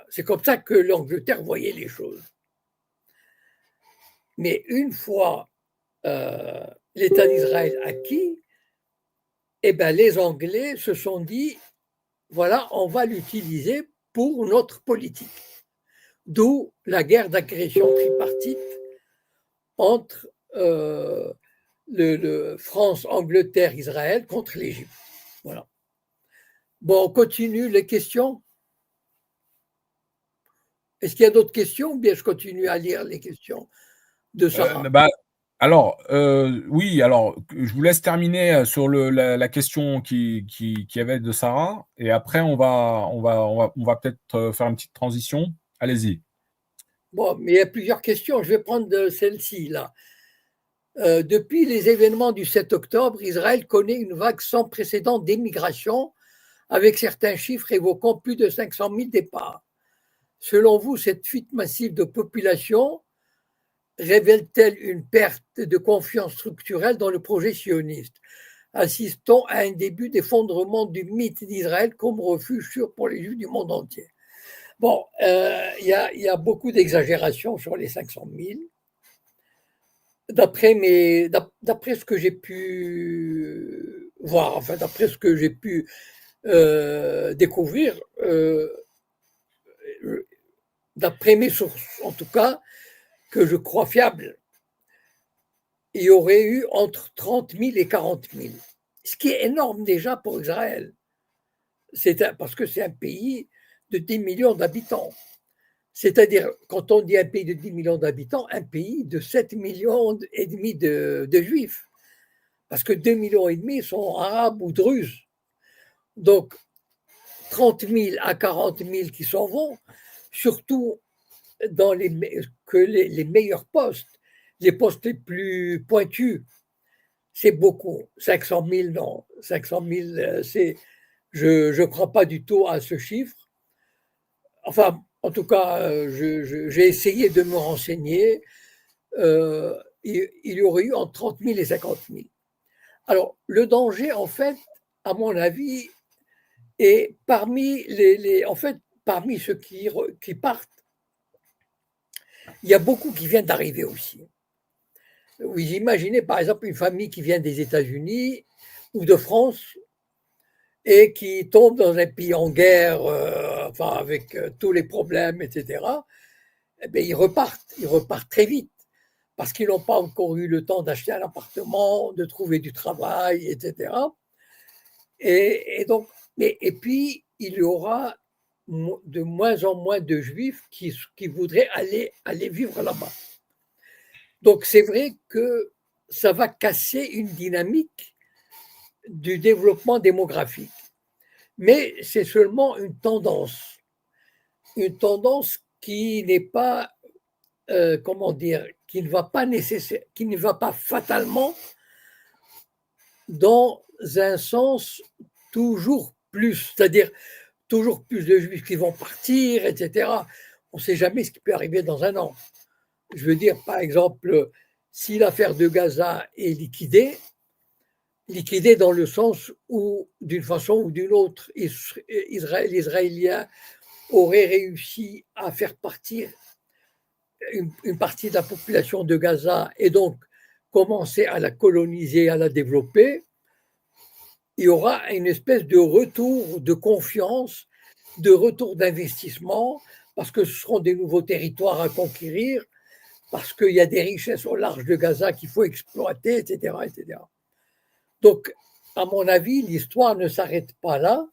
S2: C'est comme ça que l'Angleterre voyait les choses. Mais une fois l'État d'Israël acquis, eh ben, les Anglais se sont dit, voilà, on va l'utiliser pour notre politique. D'où la guerre d'agression tripartite entre le France, Angleterre, Israël contre l'Égypte. Voilà. Bon, on continue les questions. Est-ce qu'il y a d'autres questions ou bien je continue à lire les questions de Sarah?
S1: Alors, oui, alors, je vous laisse terminer sur la question qui avait de Sarah, et après, on va peut-être faire une petite transition. Allez-y.
S2: Bon, mais il y a plusieurs questions. Je vais prendre celle-ci, là. Depuis les événements du 7 octobre, Israël connaît une vague sans précédent d'émigration, avec certains chiffres évoquant plus de 500 000 départs. Selon vous, cette fuite massive de population révèle-t-elle une perte de confiance structurelle dans le projet sioniste? Assistons à un début d'effondrement du mythe d'Israël comme refuge sûr pour les Juifs du monde entier. Bon, il y a beaucoup d'exagérations sur les 500 000. D'après ce que j'ai pu voir, enfin d'après ce que j'ai pu découvrir, d'après mes sources en tout cas, que je crois fiables, il y aurait eu entre 30 000 et 40 000, ce qui est énorme déjà pour Israël. Parce que c'est un pays de 10 millions d'habitants. C'est-à-dire, quand on dit un pays de 10 millions d'habitants, un pays de 7 millions et demi de juifs. Parce que 2 millions et demi sont arabes ou druzes. Donc, 30 000 à 40 000 qui s'en vont, surtout dans les meilleurs postes, les postes les plus pointus, c'est beaucoup. 500 000, non. 500 000, je ne crois pas du tout à ce chiffre. Enfin, en tout cas, j'ai essayé de me renseigner. Il y aurait eu entre 30 000 et 50 000. Alors, le danger, en fait, à mon avis, est parmi parmi ceux qui partent, il y a beaucoup qui viennent d'arriver aussi. Vous imaginez, par exemple, une famille qui vient des États-Unis ou de France et qui tombe dans un pays en guerre, avec tous les problèmes, etc. Eh bien, ils repartent très vite parce qu'ils n'ont pas encore eu le temps d'acheter un appartement, de trouver du travail, etc. Et puis, il y aura de moins en moins de juifs qui voudraient aller vivre là-bas. Donc, c'est vrai que ça va casser une dynamique du développement démographique. Mais c'est seulement une tendance qui n'est pas, qui ne va pas fatalement dans un sens toujours plus, c'est-à-dire toujours plus de juifs qui vont partir, etc. On ne sait jamais ce qui peut arriver dans un an. Je veux dire, par exemple, si l'affaire de Gaza est liquidée dans le sens où, d'une façon ou d'une autre, les Israéliens auraient réussi à faire partir une partie de la population de Gaza et donc commencer à la coloniser, à la développer, il y aura une espèce de retour de confiance, de retour d'investissement, parce que ce seront des nouveaux territoires à conquérir, parce qu'il y a des richesses au large de Gaza qu'il faut exploiter, etc., etc. Donc, à mon avis, l'histoire ne s'arrête pas là.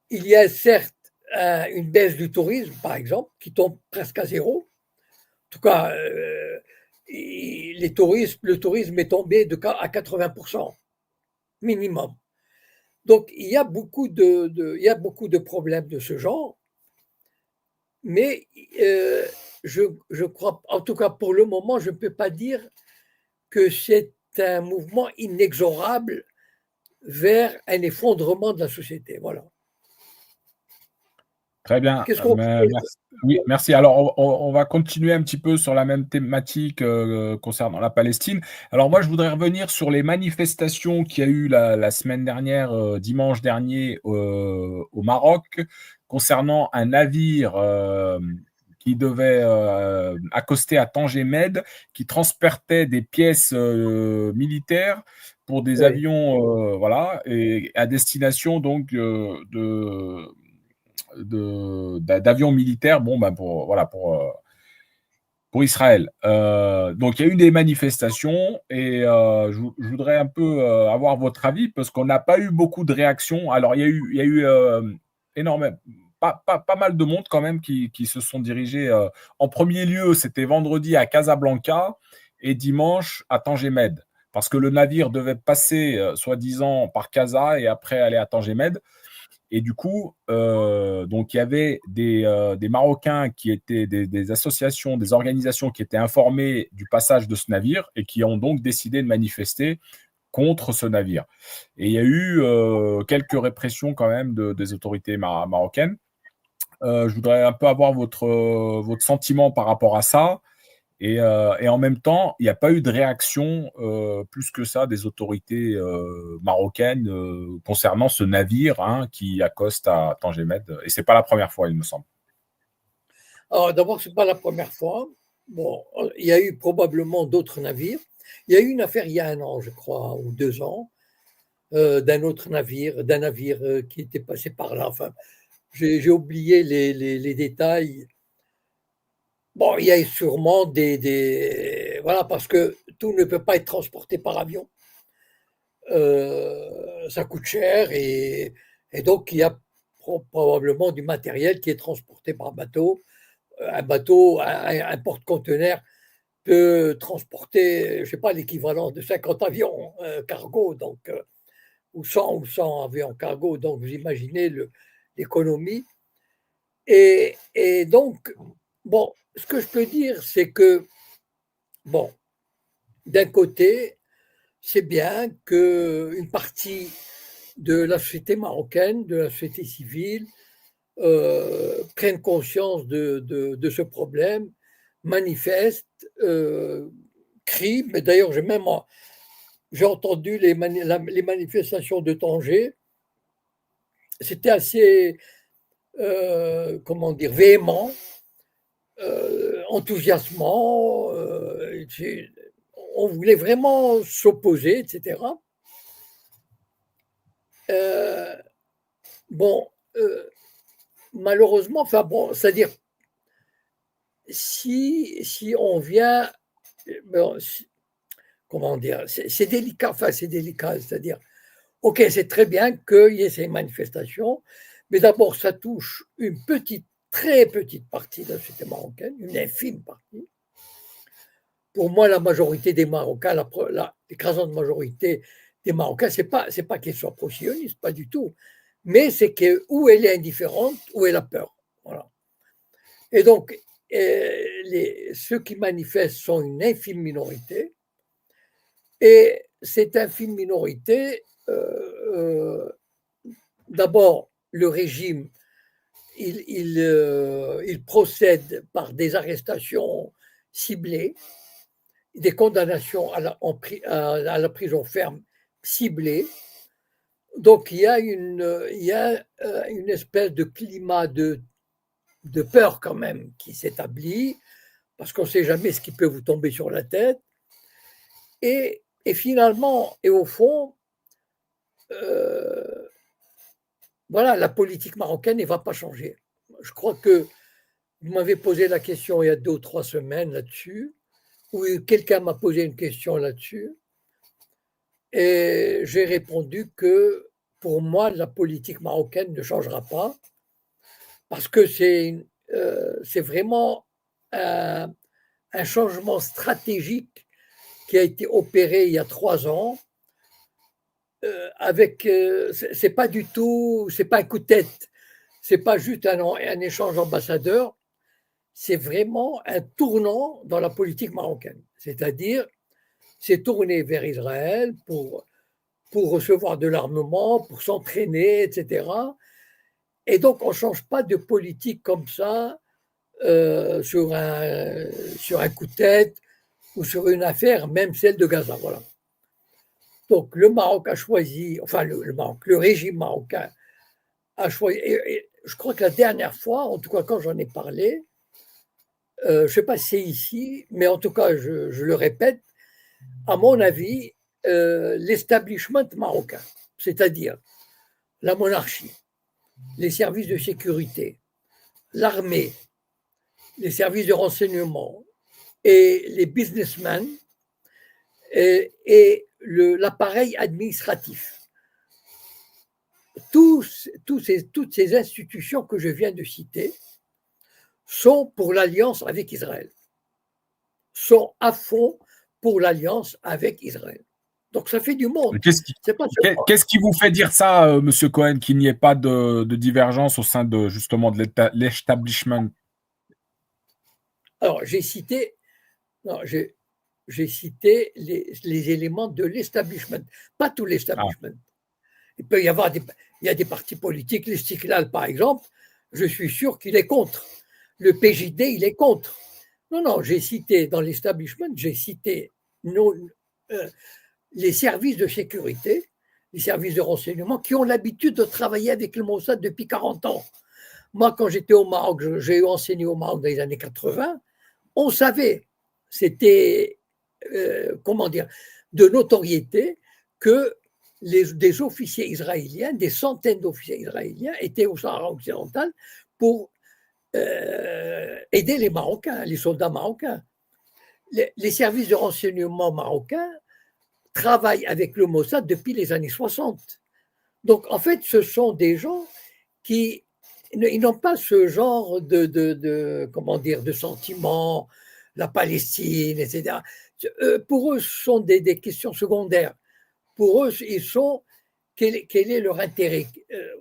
S2: Il y a certes une baisse du tourisme, par exemple, qui tombe presque à zéro. En tout cas, le tourisme est tombé à 80% minimum. Donc, il y a beaucoup de problèmes de ce genre, mais je crois, en tout cas pour le moment, je ne peux pas dire que c'est un mouvement inexorable vers un effondrement de la société. Voilà.
S1: Très bien,
S2: Qu'est-ce qu'on fait?
S1: merci. Oui, merci. Alors, on va continuer un petit peu sur la même thématique concernant la Palestine. Alors, moi, je voudrais revenir sur les manifestations qu'il y a eu la semaine dernière, dimanche dernier, au Maroc, concernant un navire qui devait accoster à Tanger Med, qui transportait des pièces militaires pour des
S2: Oui.
S1: avions, voilà, et à destination donc d'avions militaires, bon, ben pour, voilà, pour Israël. Donc, il y a eu des manifestations et je voudrais un peu avoir votre avis parce qu'on n'a pas eu beaucoup de réactions. Alors, il y a eu énormément, pas mal de monde quand même qui se sont dirigés. En premier lieu, c'était vendredi à Casablanca et dimanche à Tanger Med. Parce que le navire devait passer, soi-disant, par Casa et après aller à Tanger Med. Et du coup, donc il y avait des Marocains qui étaient des associations, des organisations qui étaient informées du passage de ce navire et qui ont donc décidé de manifester contre ce navire. Et il y a eu quelques répressions quand même des autorités marocaines. Je voudrais un peu avoir votre sentiment par rapport à ça. Et en même temps, il n'y a pas eu de réaction plus que ça des autorités marocaines concernant ce navire hein, qui accoste à Tanger Med. Et c'est pas la première fois, il me semble.
S2: Alors, d'abord, ce n'est pas la première fois. Bon, il y a eu probablement d'autres navires. Il y a eu une affaire il y a 1 an, je crois, ou 2 ans, d'un autre navire, d'un navire qui était passé par là. Enfin, j'ai oublié les détails. Bon, il y a sûrement voilà, parce que tout ne peut pas être transporté par avion. Ça coûte cher et donc il y a probablement du matériel qui est transporté par bateau. Un bateau, un porte-conteneur peut transporter, je ne sais pas, l'équivalent de 50 avions cargo, donc, ou 100 avions cargo. Donc, vous imaginez l'économie. Et donc, bon, ce que je peux dire, c'est que, bon, d'un côté, c'est bien qu'une partie de la société marocaine, de la société civile, prennent conscience de ce problème, manifestent, crient. Mais d'ailleurs, j'ai entendu les manifestations de Tanger. C'était assez, comment dire, véhément, enthousiasmant. On voulait vraiment s'opposer, etc. Bon, malheureusement, enfin bon, c'est-à-dire, si on vient, bon, comment dire, c'est délicat, enfin c'est délicat, c'est-à-dire, ok, c'est très bien qu'il y ait ces manifestations, mais d'abord, ça touche une petite, très petite partie de la société marocaine, une infime partie. Pour moi, la majorité des Marocains, l'écrasante majorité des Marocains, c'est pas qu'ils soient pro-sionistes, pas du tout, mais c'est que où elle est indifférente, où elle a peur. Voilà. Et donc, ceux qui manifestent sont une infime minorité, et cette infime minorité, d'abord, le régime, il procède par des arrestations ciblées, des condamnations à la prison ferme ciblées. Donc, il y a une espèce de climat de peur quand même qui s'établit, parce qu'on ne sait jamais ce qui peut vous tomber sur la tête. Et finalement, et au fond, voilà, la politique marocaine ne va pas changer. Je crois que vous m'avez posé la question il y a 2 ou 3 semaines là-dessus, ou quelqu'un m'a posé une question là-dessus, et j'ai répondu que pour moi, la politique marocaine ne changera pas, parce que c'est vraiment un changement stratégique qui a été opéré il y a 3 ans. C'est pas du tout, c'est pas un coup de tête, c'est pas juste un échange d'ambassadeurs, c'est vraiment un tournant dans la politique marocaine. C'est-à-dire, c'est tourné vers Israël pour recevoir de l'armement, pour s'entraîner, etc. Et donc, on ne change pas de politique comme ça sur un coup de tête ou sur une affaire, même celle de Gaza. Voilà. Donc, le Maroc a choisi, enfin, le régime marocain a choisi, et je crois que la dernière fois, en tout cas quand j'en ai parlé, je ne sais pas si c'est ici, mais en tout cas, je le répète, à mon avis, l'establishment marocain, c'est-à-dire la monarchie, les services de sécurité, l'armée, les services de renseignement et les businessmen et l'appareil administratif. Toutes ces institutions que je viens de citer sont pour l'alliance avec Israël, sont à fond pour l'alliance avec Israël. Donc ça fait du monde.
S1: Qu'est-ce qui vous fait dire ça, Monsieur Cohen, qu'il n'y ait pas de divergence au sein de justement de l'establishment?
S2: Alors j'ai cité les éléments de l'establishment, pas tout l'establishment. Il peut y avoir il y a des partis politiques, l'Istiklal par exemple, je suis sûr qu'il est contre. Le PJD, il est contre. Non, j'ai cité dans l'establishment, j'ai cité les services de sécurité, les services de renseignement qui ont l'habitude de travailler avec le Mossad depuis 40 ans. Moi, quand j'étais au Maroc, j'ai enseigné au Maroc dans les années 80, on savait, c'était, de notoriété que des officiers israéliens, des centaines d'officiers israéliens étaient au Sahara occidental pour aider les Marocains, les soldats marocains. Les services de renseignement marocains travaillent avec le Mossad depuis les années 60. Donc, en fait, ce sont des gens qui ils n'ont pas ce genre de sentiments, la Palestine, etc. Pour eux, ce sont des questions secondaires. Pour eux, ils sont quel est leur intérêt,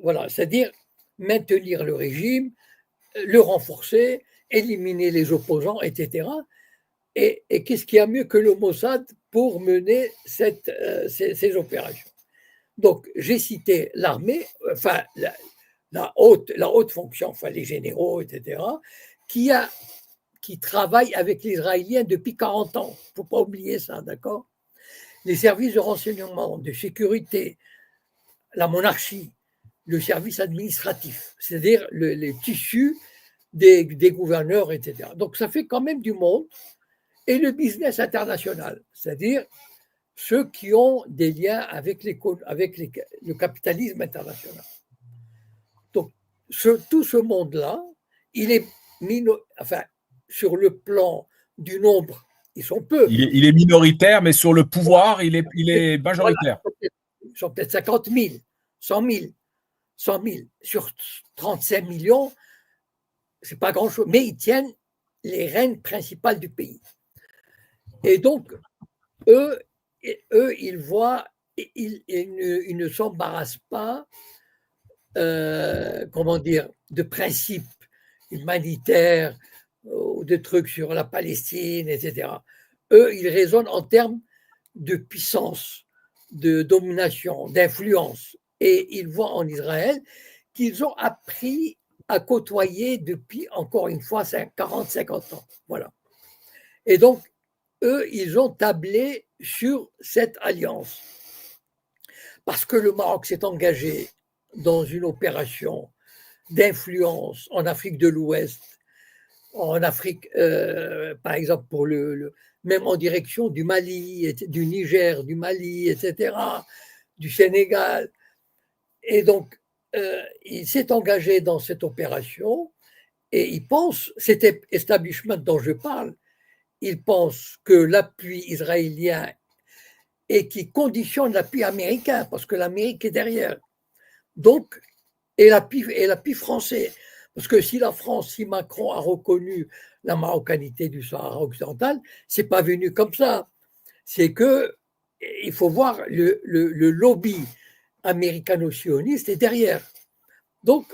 S2: voilà, c'est-à-dire maintenir le régime, le renforcer, éliminer les opposants, etc. Et qu'est-ce qu'il y a mieux que le Mossad pour mener ces opérations? Donc, j'ai cité l'armée, enfin, la haute fonction, enfin, les généraux, etc., qui travaillent avec les Israéliens depuis 40 ans. Il ne faut pas oublier ça, d'accord? Les services de renseignement, de sécurité, la monarchie, le service administratif, c'est-à-dire les tissus des gouverneurs, etc. Donc, ça fait quand même du monde. Et le business international, c'est-à-dire ceux qui ont des liens avec le capitalisme international. Donc, tout ce monde-là, il est sur le plan du nombre, ils sont peu.
S1: Il est minoritaire, mais sur le pouvoir, il est majoritaire.
S2: Voilà, ils sont peut-être 50 000, 100 000, 100 000 sur 35 millions, c'est pas grand-chose, mais ils tiennent les rênes principales du pays. Et donc, eux ils voient, ils ne s'embarrassent pas, de principes humanitaires ou de trucs sur la Palestine, etc. Eux, ils raisonnent en termes de puissance, de domination, d'influence. Et ils voient en Israël qu'ils ont appris à côtoyer depuis, encore une fois, 40, 50 ans. Voilà. Et donc, eux, ils ont tablé sur cette alliance. Parce que le Maroc s'est engagé dans une opération d'influence en Afrique de l'Ouest, en Afrique, par exemple, même en direction du Mali, du Niger, du Mali, etc., du Sénégal. Et donc, il s'est engagé dans cette opération et il pense, cet establishment dont je parle, il pense que l'appui israélien et qui conditionne l'appui américain, parce que l'Amérique est derrière. Donc, et l'appui français. Parce que si Macron a reconnu la marocanité du Sahara occidental, c'est pas venu comme ça. C'est que il faut voir le lobby américano-sioniste est derrière. Donc,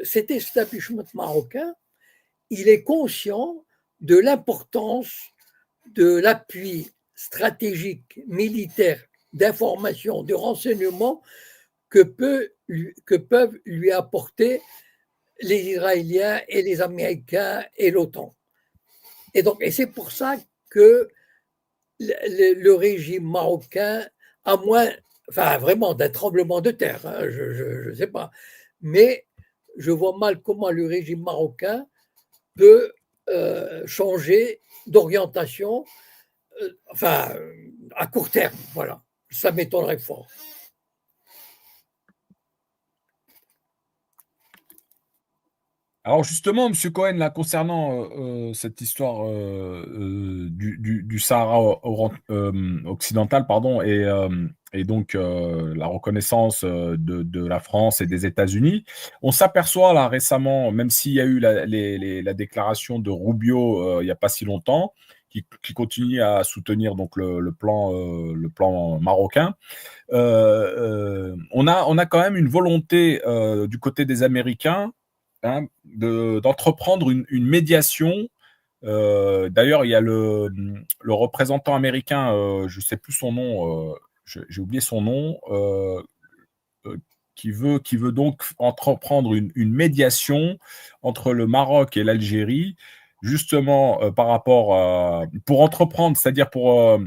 S2: cet establishment marocain, il est conscient de l'importance de l'appui stratégique, militaire, d'information, de renseignement que peut que peuvent lui apporter les Israéliens et les Américains et l'OTAN. Et c'est pour ça que le régime marocain, à moins, enfin vraiment d'un tremblement de terre, hein, je ne sais pas, mais je vois mal comment le régime marocain peut changer d'orientation, enfin, à court terme, voilà. Ça m'étonnerait fort.
S1: Alors justement, Monsieur Cohen, là, concernant cette histoire du Sahara occidental, pardon, et donc la reconnaissance de la France et des États-Unis, on s'aperçoit là récemment, même s'il y a eu la déclaration de Rubio il n'y a pas si longtemps, qui continue à soutenir donc le plan marocain, on a quand même une volonté du côté des Américains, hein, d'entreprendre une médiation. D'ailleurs, il y a le représentant américain, je ne sais plus son nom, j'ai oublié son nom, qui veut donc entreprendre une médiation entre le Maroc et l'Algérie, justement par rapport pour entreprendre, c'est-à-dire pour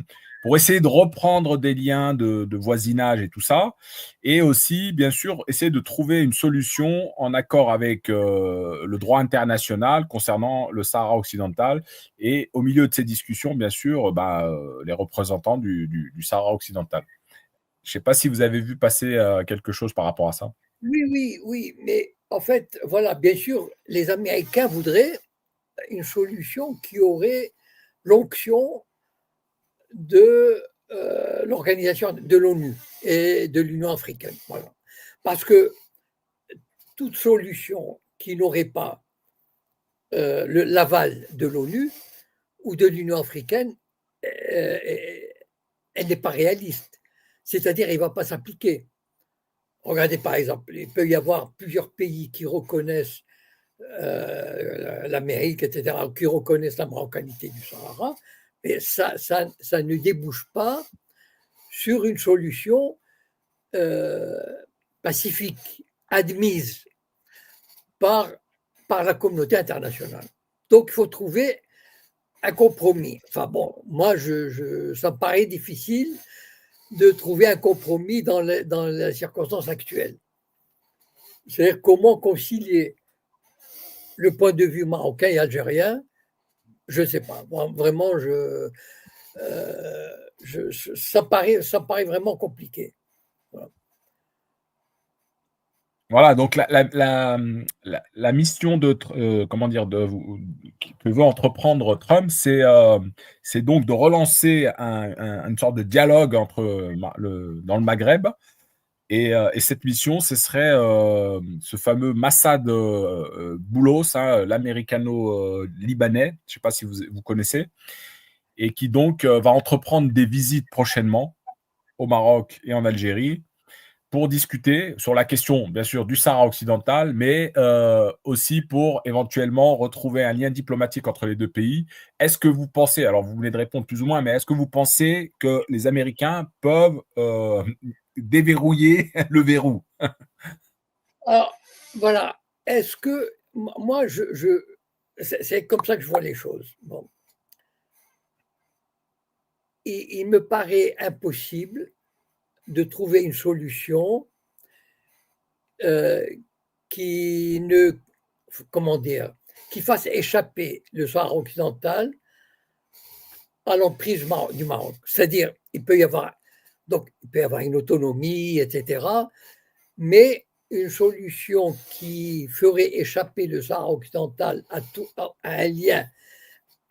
S1: essayer de reprendre des liens de voisinage et tout ça, et aussi, bien sûr, essayer de trouver une solution en accord avec le droit international concernant le Sahara occidental. Et au milieu de ces discussions, bien sûr, les représentants du Sahara occidental. Je ne sais pas si vous avez vu passer quelque chose par rapport à ça.
S2: Oui, oui, oui, mais en fait, voilà, bien sûr, les Américains voudraient une solution qui aurait l'onction de l'organisation de l'ONU et de l'Union africaine. Voilà. Parce que toute solution qui n'aurait pas l'aval de l'ONU ou de l'Union africaine, elle n'est pas réaliste. C'est-à-dire, elle ne va pas s'appliquer. Regardez par exemple, il peut y avoir plusieurs pays qui reconnaissent l'Amérique, etc., qui reconnaissent la marocanité du Sahara, et ça ne débouche pas sur une solution pacifique, admise par la communauté internationale. Donc, il faut trouver un compromis. Enfin bon, moi, ça me paraît difficile de trouver un compromis dans la circonstance actuelle. C'est-à-dire comment concilier le point de vue marocain et algérien, je ne sais pas. Bon, vraiment, ça paraît vraiment compliqué. Voilà.
S1: Voilà, donc la mission comment dire, que veut entreprendre Trump, c'est donc de relancer une sorte de dialogue dans le Maghreb. Et cette mission, ce serait ce fameux Massad Boulos, hein, l'américano-libanais, je ne sais pas si vous connaissez, et qui donc va entreprendre des visites prochainement au Maroc et en Algérie pour discuter sur la question, bien sûr, du Sahara occidental, mais aussi pour éventuellement retrouver un lien diplomatique entre les deux pays. Est-ce que vous pensez, alors vous venez de répondre plus ou moins, mais est-ce que vous pensez que les Américains peuvent déverrouiller le verrou?
S2: Alors, voilà. Est-ce que, moi, c'est comme ça que je vois les choses. Bon. Il me paraît impossible de trouver une solution qui ne, comment dire, qui fasse échapper le Sahara occidental à l'emprise du Maroc. C'est-à-dire, il peut y avoir une autonomie, etc., mais une solution qui ferait échapper le Sahara occidental à un lien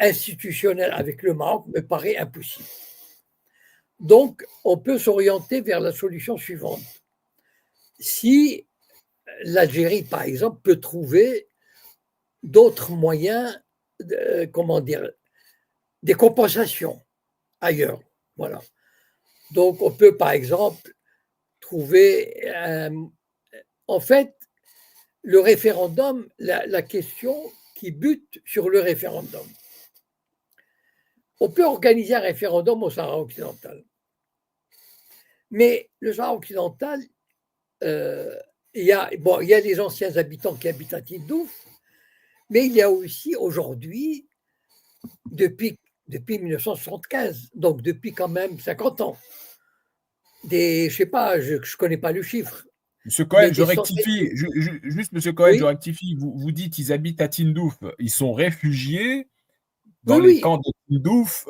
S2: institutionnel avec le Maroc me paraît impossible. Donc, on peut s'orienter vers la solution suivante. Si l'Algérie, par exemple, peut trouver d'autres moyens, comment dire, des compensations ailleurs. Voilà. Donc, on peut, par exemple, trouver. En fait, le référendum, la question qui bute sur le référendum. On peut organiser un référendum au Sahara occidental. Mais le Sahara occidental, il y a les anciens habitants qui habitent à Tindouf, mais il y a aussi aujourd'hui, depuis 1975, donc depuis quand même 50 ans, je sais pas, je connais pas le chiffre,
S1: Monsieur
S2: mais
S1: Cohen, je
S2: des centaines
S1: rectifie.
S2: de...
S1: Juste, Monsieur Cohen, je
S2: Oui,
S1: rectifie. Vous dites qu'ils habitent à Tindouf. Ils sont réfugiés
S2: oui,
S1: dans les
S2: oui,
S1: camps de Tindouf,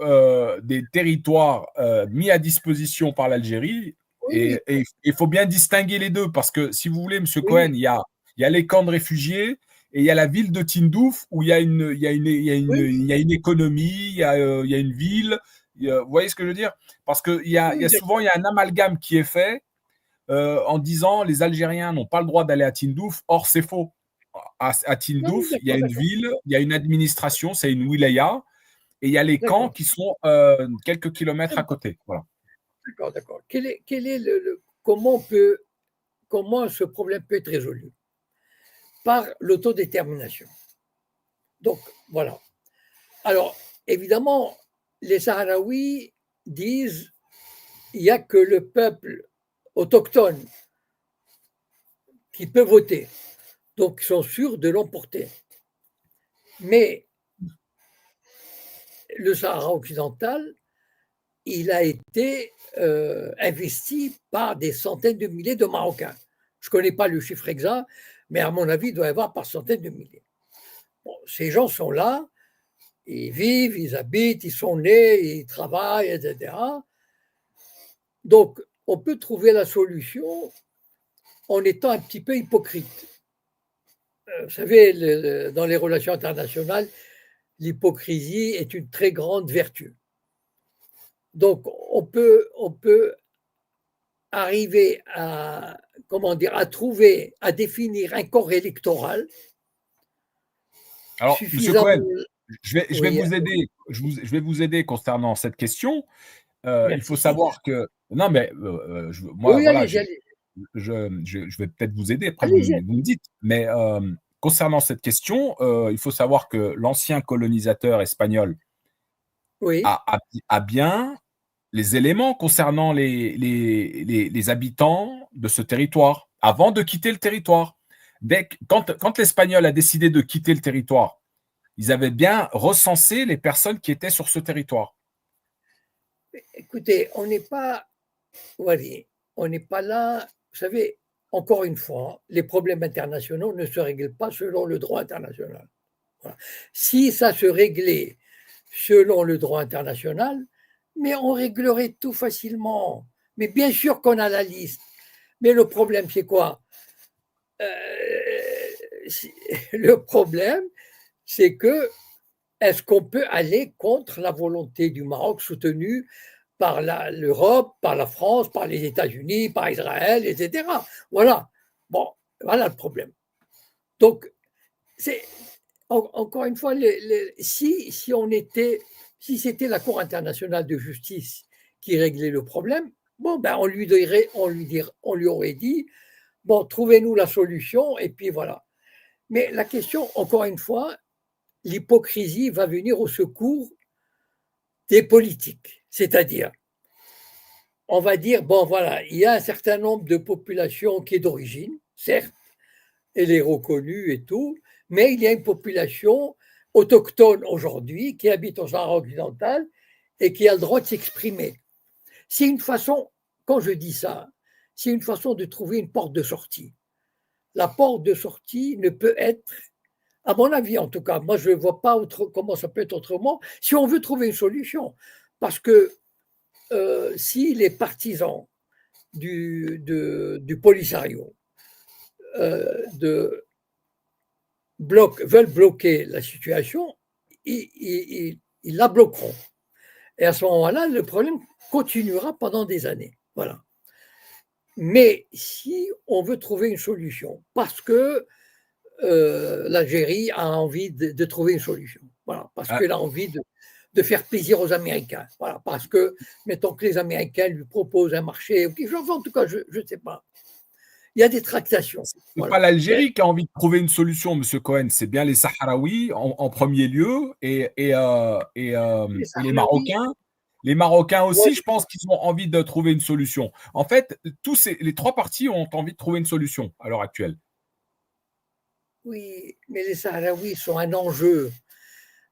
S1: des territoires mis à disposition par l'Algérie.
S2: oui,
S1: Et il faut bien distinguer les deux parce que, si vous voulez, Monsieur Cohen,
S2: oui,
S1: il y a les camps de réfugiés et il y a la ville de Tindouf où
S2: oui,
S1: il y a une économie, il y a une ville. Vous voyez ce que je veux dire? Parce qu'il il y
S2: oui,
S1: a souvent il y a un amalgame qui est fait en disant les Algériens n'ont pas le droit d'aller à Tindouf. Or, c'est faux. À Tindouf, il y a
S2: d'accord,
S1: une
S2: d'accord,
S1: ville, il y a une administration, c'est une wilaya, et il y a les camps
S2: d'accord,
S1: qui sont quelques kilomètres à côté. Voilà.
S2: d'accord, d'accord. Quel est comment ce problème peut être résolu? Par l'autodétermination. Donc, voilà. Alors, évidemment, les Sahraouis disent il n'y a que le peuple autochtone qui peut voter. Donc, ils sont sûrs de l'emporter. Mais le Sahara occidental, il a été investi par des centaines de milliers de Marocains. Je ne connais pas le chiffre exact, mais à mon avis, il doit y avoir par centaines de milliers. Bon, ces gens sont là, ils vivent, ils habitent, ils sont nés, ils travaillent, etc. Donc, on peut trouver la solution en étant un petit peu hypocrite. Vous savez, dans les relations internationales, l'hypocrisie est une très grande vertu. Donc, on peut arriver à, comment dire, à trouver, à définir un corps électoral
S1: Alors, Monsieur
S2: suffisamment.
S1: Cohen, je vais
S2: Oui,
S1: vous aider. Je vais vous aider concernant cette question. Il faut
S2: merci.
S1: savoir que non, mais moi,
S2: Oui,
S1: voilà,
S2: allez-y, allez-y.
S1: je vais peut-être vous aider. Après,
S2: Allez-y.
S1: vous me dites. Mais concernant cette question, il faut savoir que l'ancien colonisateur espagnol
S2: Oui,
S1: a bien les éléments concernant les habitants de ce territoire avant de quitter le territoire. Quand l'Espagnol a décidé de quitter le territoire, ils avaient bien recensé les personnes qui étaient sur ce territoire.
S2: écoutez, voyez, on n'est pas là. Vous savez, encore une fois, les problèmes internationaux ne se règlent pas selon le droit international. Voilà. Si ça se réglait selon le droit international, mais on réglerait tout facilement. Mais bien sûr qu'on a la liste. Mais le problème, c'est quoi? Le problème, c'est que est-ce qu'on peut aller contre la volonté du Maroc soutenue par l'Europe, par la France, par les États-Unis, par Israël, etc. Voilà. Bon, voilà le problème. Donc, c'est encore une fois, si c'était la Cour internationale de justice qui réglait le problème, bon, ben on lui aurait dit, bon, trouvez-nous la solution, et puis voilà. Mais la question, encore une fois, l'hypocrisie va venir au secours des politiques. C'est-à-dire, on va dire, bon, voilà, il y a un certain nombre de populations qui est d'origine, certes, elle est reconnue et tout, mais il y a une population autochtone aujourd'hui qui habite au Sahara occidental et qui a le droit de s'exprimer. C'est une façon, quand je dis ça, c'est une façon de trouver une porte de sortie. La porte de sortie ne peut être, à mon avis en tout cas, moi je ne vois pas comment ça peut être autrement, si on veut trouver une solution. Parce que si les partisans du Polisario de veulent bloquer la situation, ils la bloqueront. Et à ce moment-là, le problème continuera pendant des années. Voilà. Mais si on veut trouver une solution, parce que l'Algérie a envie de trouver une solution, voilà, parce
S1: Ah,
S2: qu'elle a envie de faire plaisir aux Américains, voilà, parce que, mettons que les Américains lui proposent un marché, en tout cas, je ne sais pas. Il y a des tractations.
S1: c'est pas
S2: Voilà. Mais
S1: l'Algérie qui a envie de trouver une solution, Monsieur Cohen, c'est bien les Sahraouis en premier lieu et
S2: les
S1: les
S2: Sahraouis,
S1: Marocains. Les Marocains aussi,
S2: Ouais.
S1: je pense qu'ils ont envie de trouver une solution. En fait, les trois parties ont envie de trouver une solution à l'heure actuelle.
S2: Oui, mais les Sahraouis sont un enjeu.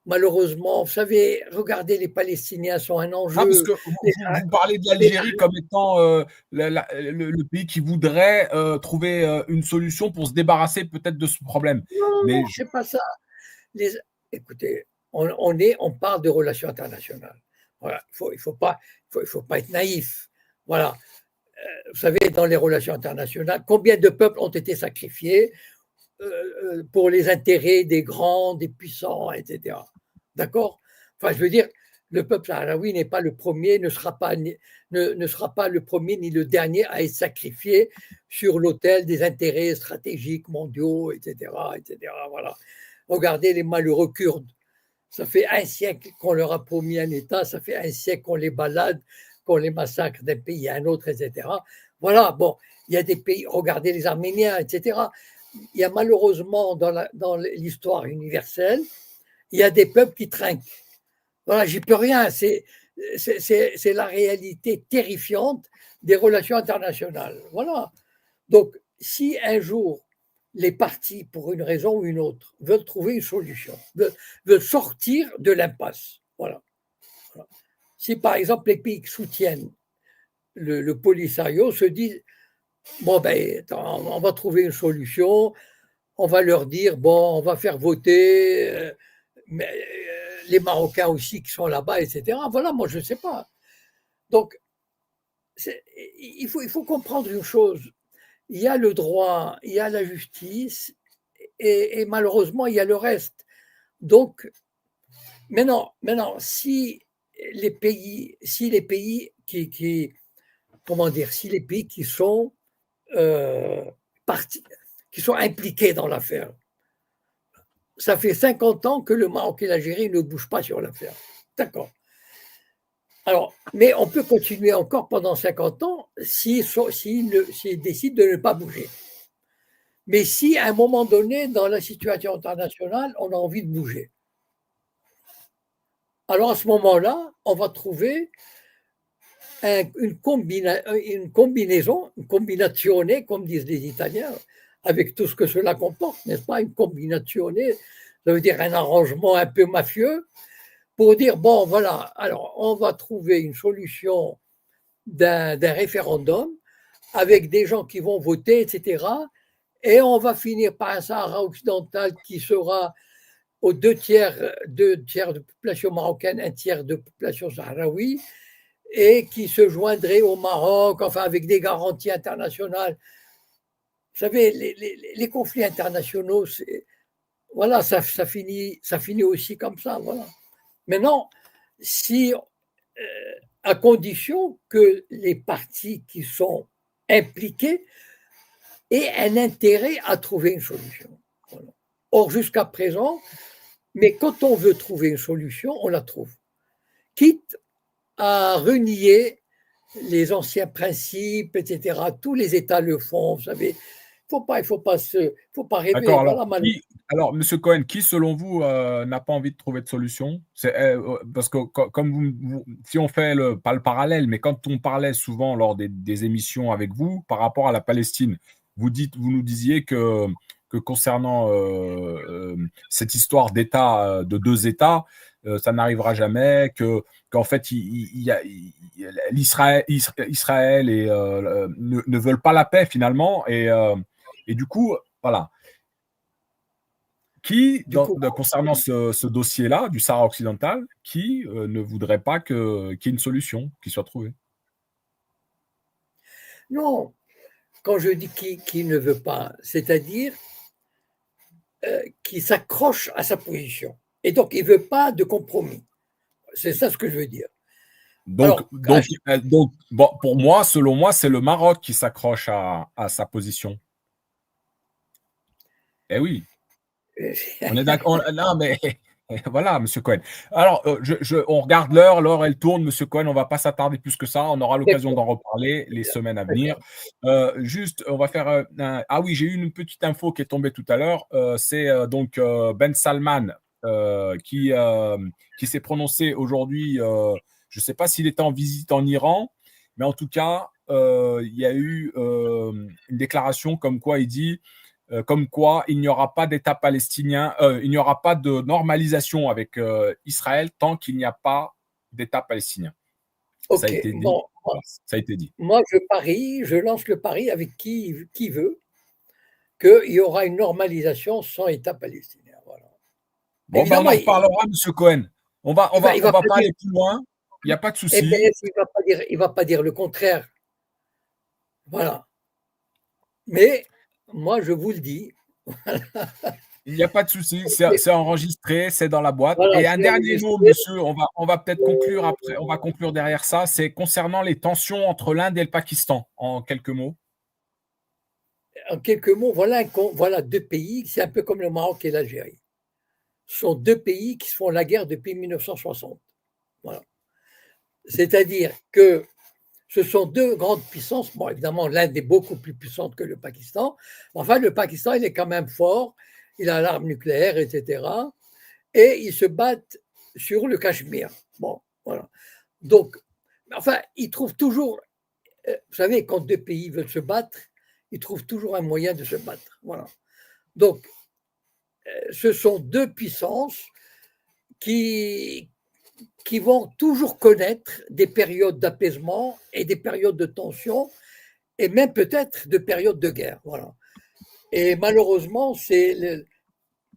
S2: Malheureusement, vous savez, regardez, les Palestiniens sont un
S1: Non, parce
S2: enjeu.
S1: que
S2: Les,
S1: vous parlez de
S2: les
S1: l'Algérie comme étant le pays qui voudrait trouver une solution pour se débarrasser peut-être de ce problème.
S2: Non, non,
S1: Mais
S2: c'est pas ça. Les, écoutez, on parle de relations internationales. Voilà, il faut pas être naïf. Voilà, vous savez, dans les relations internationales, combien de peuples ont été sacrifiés pour les intérêts des grands, des puissants, etc. D'accord. Enfin, je veux dire, le peuple sahraoui n'est pas le premier, ne sera pas le premier ni le dernier à être sacrifié sur l'autel des intérêts stratégiques mondiaux, etc., etc. Voilà. Regardez les malheureux Kurdes. Ça fait un siècle qu'on leur a promis un État, ça fait un siècle qu'on les balade, qu'on les massacre d'un pays à un autre, etc. Voilà, bon, il y a des pays, regardez les Arméniens, etc. Il y a malheureusement dans l'histoire universelle, il y a des peuples qui trinquent. Voilà, j'y peux rien, c'est la réalité terrifiante des relations internationales. Voilà. Donc, si un jour les partis, pour une raison ou une autre, veulent trouver une solution, veulent sortir de l'impasse, voilà. Voilà. Si par exemple les pays qui soutiennent le Polisario se disent bon ben on va trouver une solution, on va leur dire bon on va faire voter mais, les Marocains aussi qui sont là-bas, etc. Voilà, moi je ne sais pas. Donc il faut comprendre une chose. Il y a le droit, il y a la justice, et malheureusement, il y a le reste. Donc, maintenant si les pays comment dire, si les pays qui sont euh, partis, qui sont impliqués dans l'affaire, ça fait 50 ans que le Maroc et l'Algérie ne bougent pas sur l'affaire. D'accord. Alors, mais on peut continuer encore pendant 50 ans s'ils décident de ne pas bouger. Mais si à un moment donné, dans la situation internationale, on a envie de bouger, alors à ce moment-là, on va trouver une combinaison, une combinazione, comme disent les Italiens, avec tout ce que cela comporte, n'est-ce pas? Une combinazione, ça veut dire un arrangement un peu mafieux, pour dire, bon, voilà, alors on va trouver une solution d'un référendum avec des gens qui vont voter, etc. Et on va finir par un Sahara occidental qui sera aux deux tiers de population marocaine, un tiers de population sahraoui, et qui se joindrait au Maroc, enfin avec des garanties internationales. Vous savez, les conflits internationaux, voilà, ça finit aussi comme ça. Voilà. Maintenant, si, à condition que les partis qui sont impliqués aient un intérêt à trouver une solution. Voilà. Or, jusqu'à présent, mais quand on veut trouver une solution, on la trouve. Quitte à renier les anciens principes, etc. Tous les États le font, vous savez. Il faut pas rêver.
S1: d'accord,
S2: Voilà,
S1: alors, Monsieur Cohen, qui selon vous n'a pas envie de trouver de solution? Parce que comme si on fait pas le parallèle, mais quand on parlait souvent lors des émissions avec vous par rapport à la Palestine, vous nous disiez que concernant cette histoire d'État, de deux États, ça n'arrivera jamais, qu'en fait, Israël et, ne veulent pas la paix finalement, et du coup, voilà. Concernant ce dossier-là du Sahara occidental, qui ne voudrait pas qu'il y ait une solution qui soit trouvée?
S2: non, quand je dis qui ne veut pas, c'est-à-dire qui s'accroche à sa position. Et donc, il ne veut pas de compromis. C'est ça ce que je veux dire.
S1: Donc,
S2: Alors,
S1: bon, pour moi, selon moi, c'est le Maroc qui s'accroche à sa position. Eh oui, on est d'accord. Non, mais voilà, Monsieur Cohen. Alors, on regarde l'heure elle tourne, Monsieur Cohen. On va pas s'attarder plus que ça. On aura l'occasion d'en reparler les semaines à venir. Juste, on va faire. Ah oui, j'ai eu une petite info qui est tombée tout à l'heure. C'est donc Ben Salman qui s'est prononcé aujourd'hui. Je ne sais pas s'il était en visite en Iran, mais en tout cas, il y a eu une déclaration comme quoi il dit comme quoi il n'y aura pas d'État palestinien, il n'y aura pas de normalisation avec Israël tant qu'il n'y a pas d'État palestinien. Ça a
S2: Ok,
S1: été dit.
S2: bon,
S1: Voilà, ça a été dit.
S2: moi je lance le pari avec qui veut qu'il y aura une normalisation sans État palestinien. Voilà.
S1: Bon, ben, on
S2: Évidemment,
S1: en reparlera, M. Cohen. On va
S2: pas
S1: pas
S2: dire,
S1: aller plus loin. Il n'y a pas de
S2: eh ben,
S1: souci.
S2: il va pas dire le contraire. Voilà. Mais moi, je vous le dis.
S1: Il n'y a pas de souci.
S2: Et
S1: C'est enregistré, c'est dans la boîte.
S2: voilà,
S1: Et un
S2: c'est
S1: dernier mot,
S2: enregistré.
S1: monsieur, on va peut-être conclure après. On va conclure derrière ça. C'est concernant les tensions entre l'Inde et le Pakistan, en quelques mots.
S2: En quelques mots, voilà deux pays, c'est un peu comme le Maroc et l'Algérie. Ce sont deux pays qui se font la guerre depuis 1960. Voilà. C'est-à-dire que ce sont deux grandes puissances. Bon, évidemment, l'Inde est beaucoup plus puissante que le Pakistan. Enfin, le Pakistan, il est quand même fort. Il a l'arme nucléaire, etc. Et ils se battent sur le Cachemire. Bon, voilà. Donc, enfin, ils trouvent toujours, vous savez, quand deux pays veulent se battre, ils trouvent toujours un moyen de se battre. Voilà. Donc, ce sont deux puissances qui, qui vont toujours connaître des périodes d'apaisement et des périodes de tension et même peut-être de périodes de guerre. Voilà. Et malheureusement,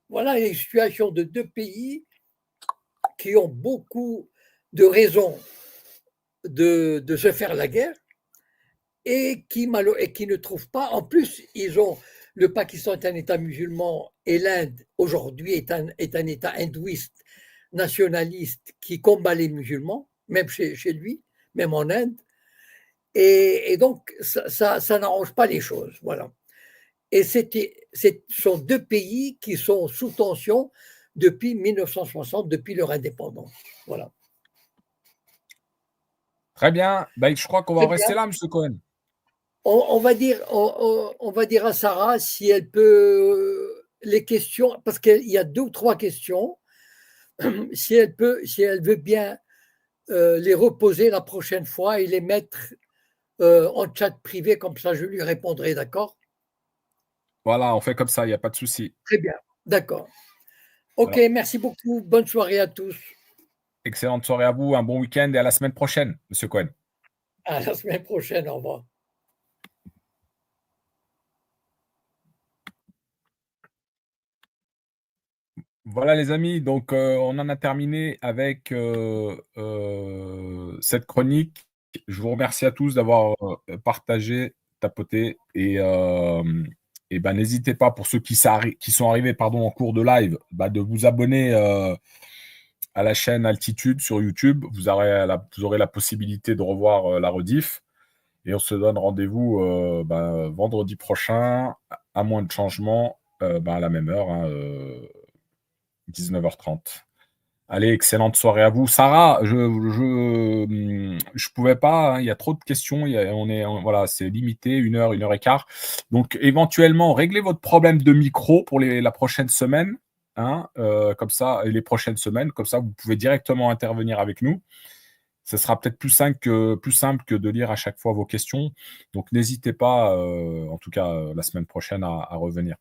S2: voilà les situations de deux pays qui ont beaucoup de raisons de se faire la guerre et qui ne trouvent pas. En plus, le Pakistan est un État musulman et l'Inde aujourd'hui est un État hindouiste nationaliste qui combat les musulmans, même chez lui, même en Inde. Et donc, ça n'arrange pas les choses. Voilà. Et ce sont deux pays qui sont sous tension depuis 1960, depuis leur indépendance. Voilà.
S1: Très bien. Ben, je crois qu'on va
S2: Très
S1: en rester
S2: bien.
S1: là, M. Cohen.
S2: On va dire à Sarah si elle peut les questions, parce qu'il y a deux ou trois questions, si elle veut bien les reposer la prochaine fois et les mettre en chat privé, comme ça je lui répondrai, d'accord?
S1: Voilà, on fait comme ça, il n'y a pas de souci.
S2: Très bien, d'accord. Ok,
S1: Alors,
S2: merci beaucoup. Bonne soirée à tous.
S1: excellente soirée à vous, un bon week-end et à la semaine prochaine, M. Cohen.
S2: À la semaine prochaine. Au revoir.
S1: Voilà les amis, donc on en a terminé avec cette chronique. Je vous remercie à tous d'avoir partagé, tapoté et ben, n'hésitez pas pour ceux qui sont arrivés en cours de live, de vous abonner à la chaîne Altitude sur YouTube. Vous aurez la possibilité de revoir la rediff et on se donne rendez-vous vendredi prochain, à moins de changement, à la même heure. 19h30. Allez, excellente soirée à vous. Sarah, je pouvais pas, hein, il y a trop de questions, voilà, c'est limité, 1 et quart. Donc, éventuellement, réglez votre problème de micro pour la prochaine semaine, hein, comme ça, et les prochaines semaines, comme ça, vous pouvez directement intervenir avec nous. Ce sera peut-être plus simple que de lire à chaque fois vos questions. Donc, n'hésitez pas, en tout cas, la semaine prochaine à revenir.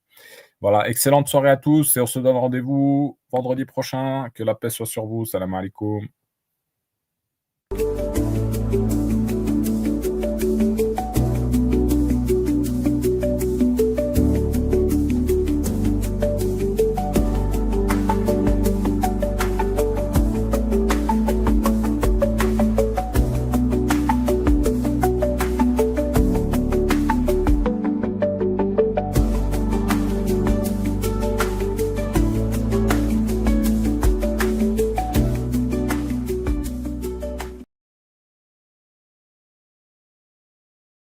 S1: Voilà, excellente soirée à tous et on se donne rendez-vous vendredi prochain. Que la paix soit sur vous. Salam alaikum.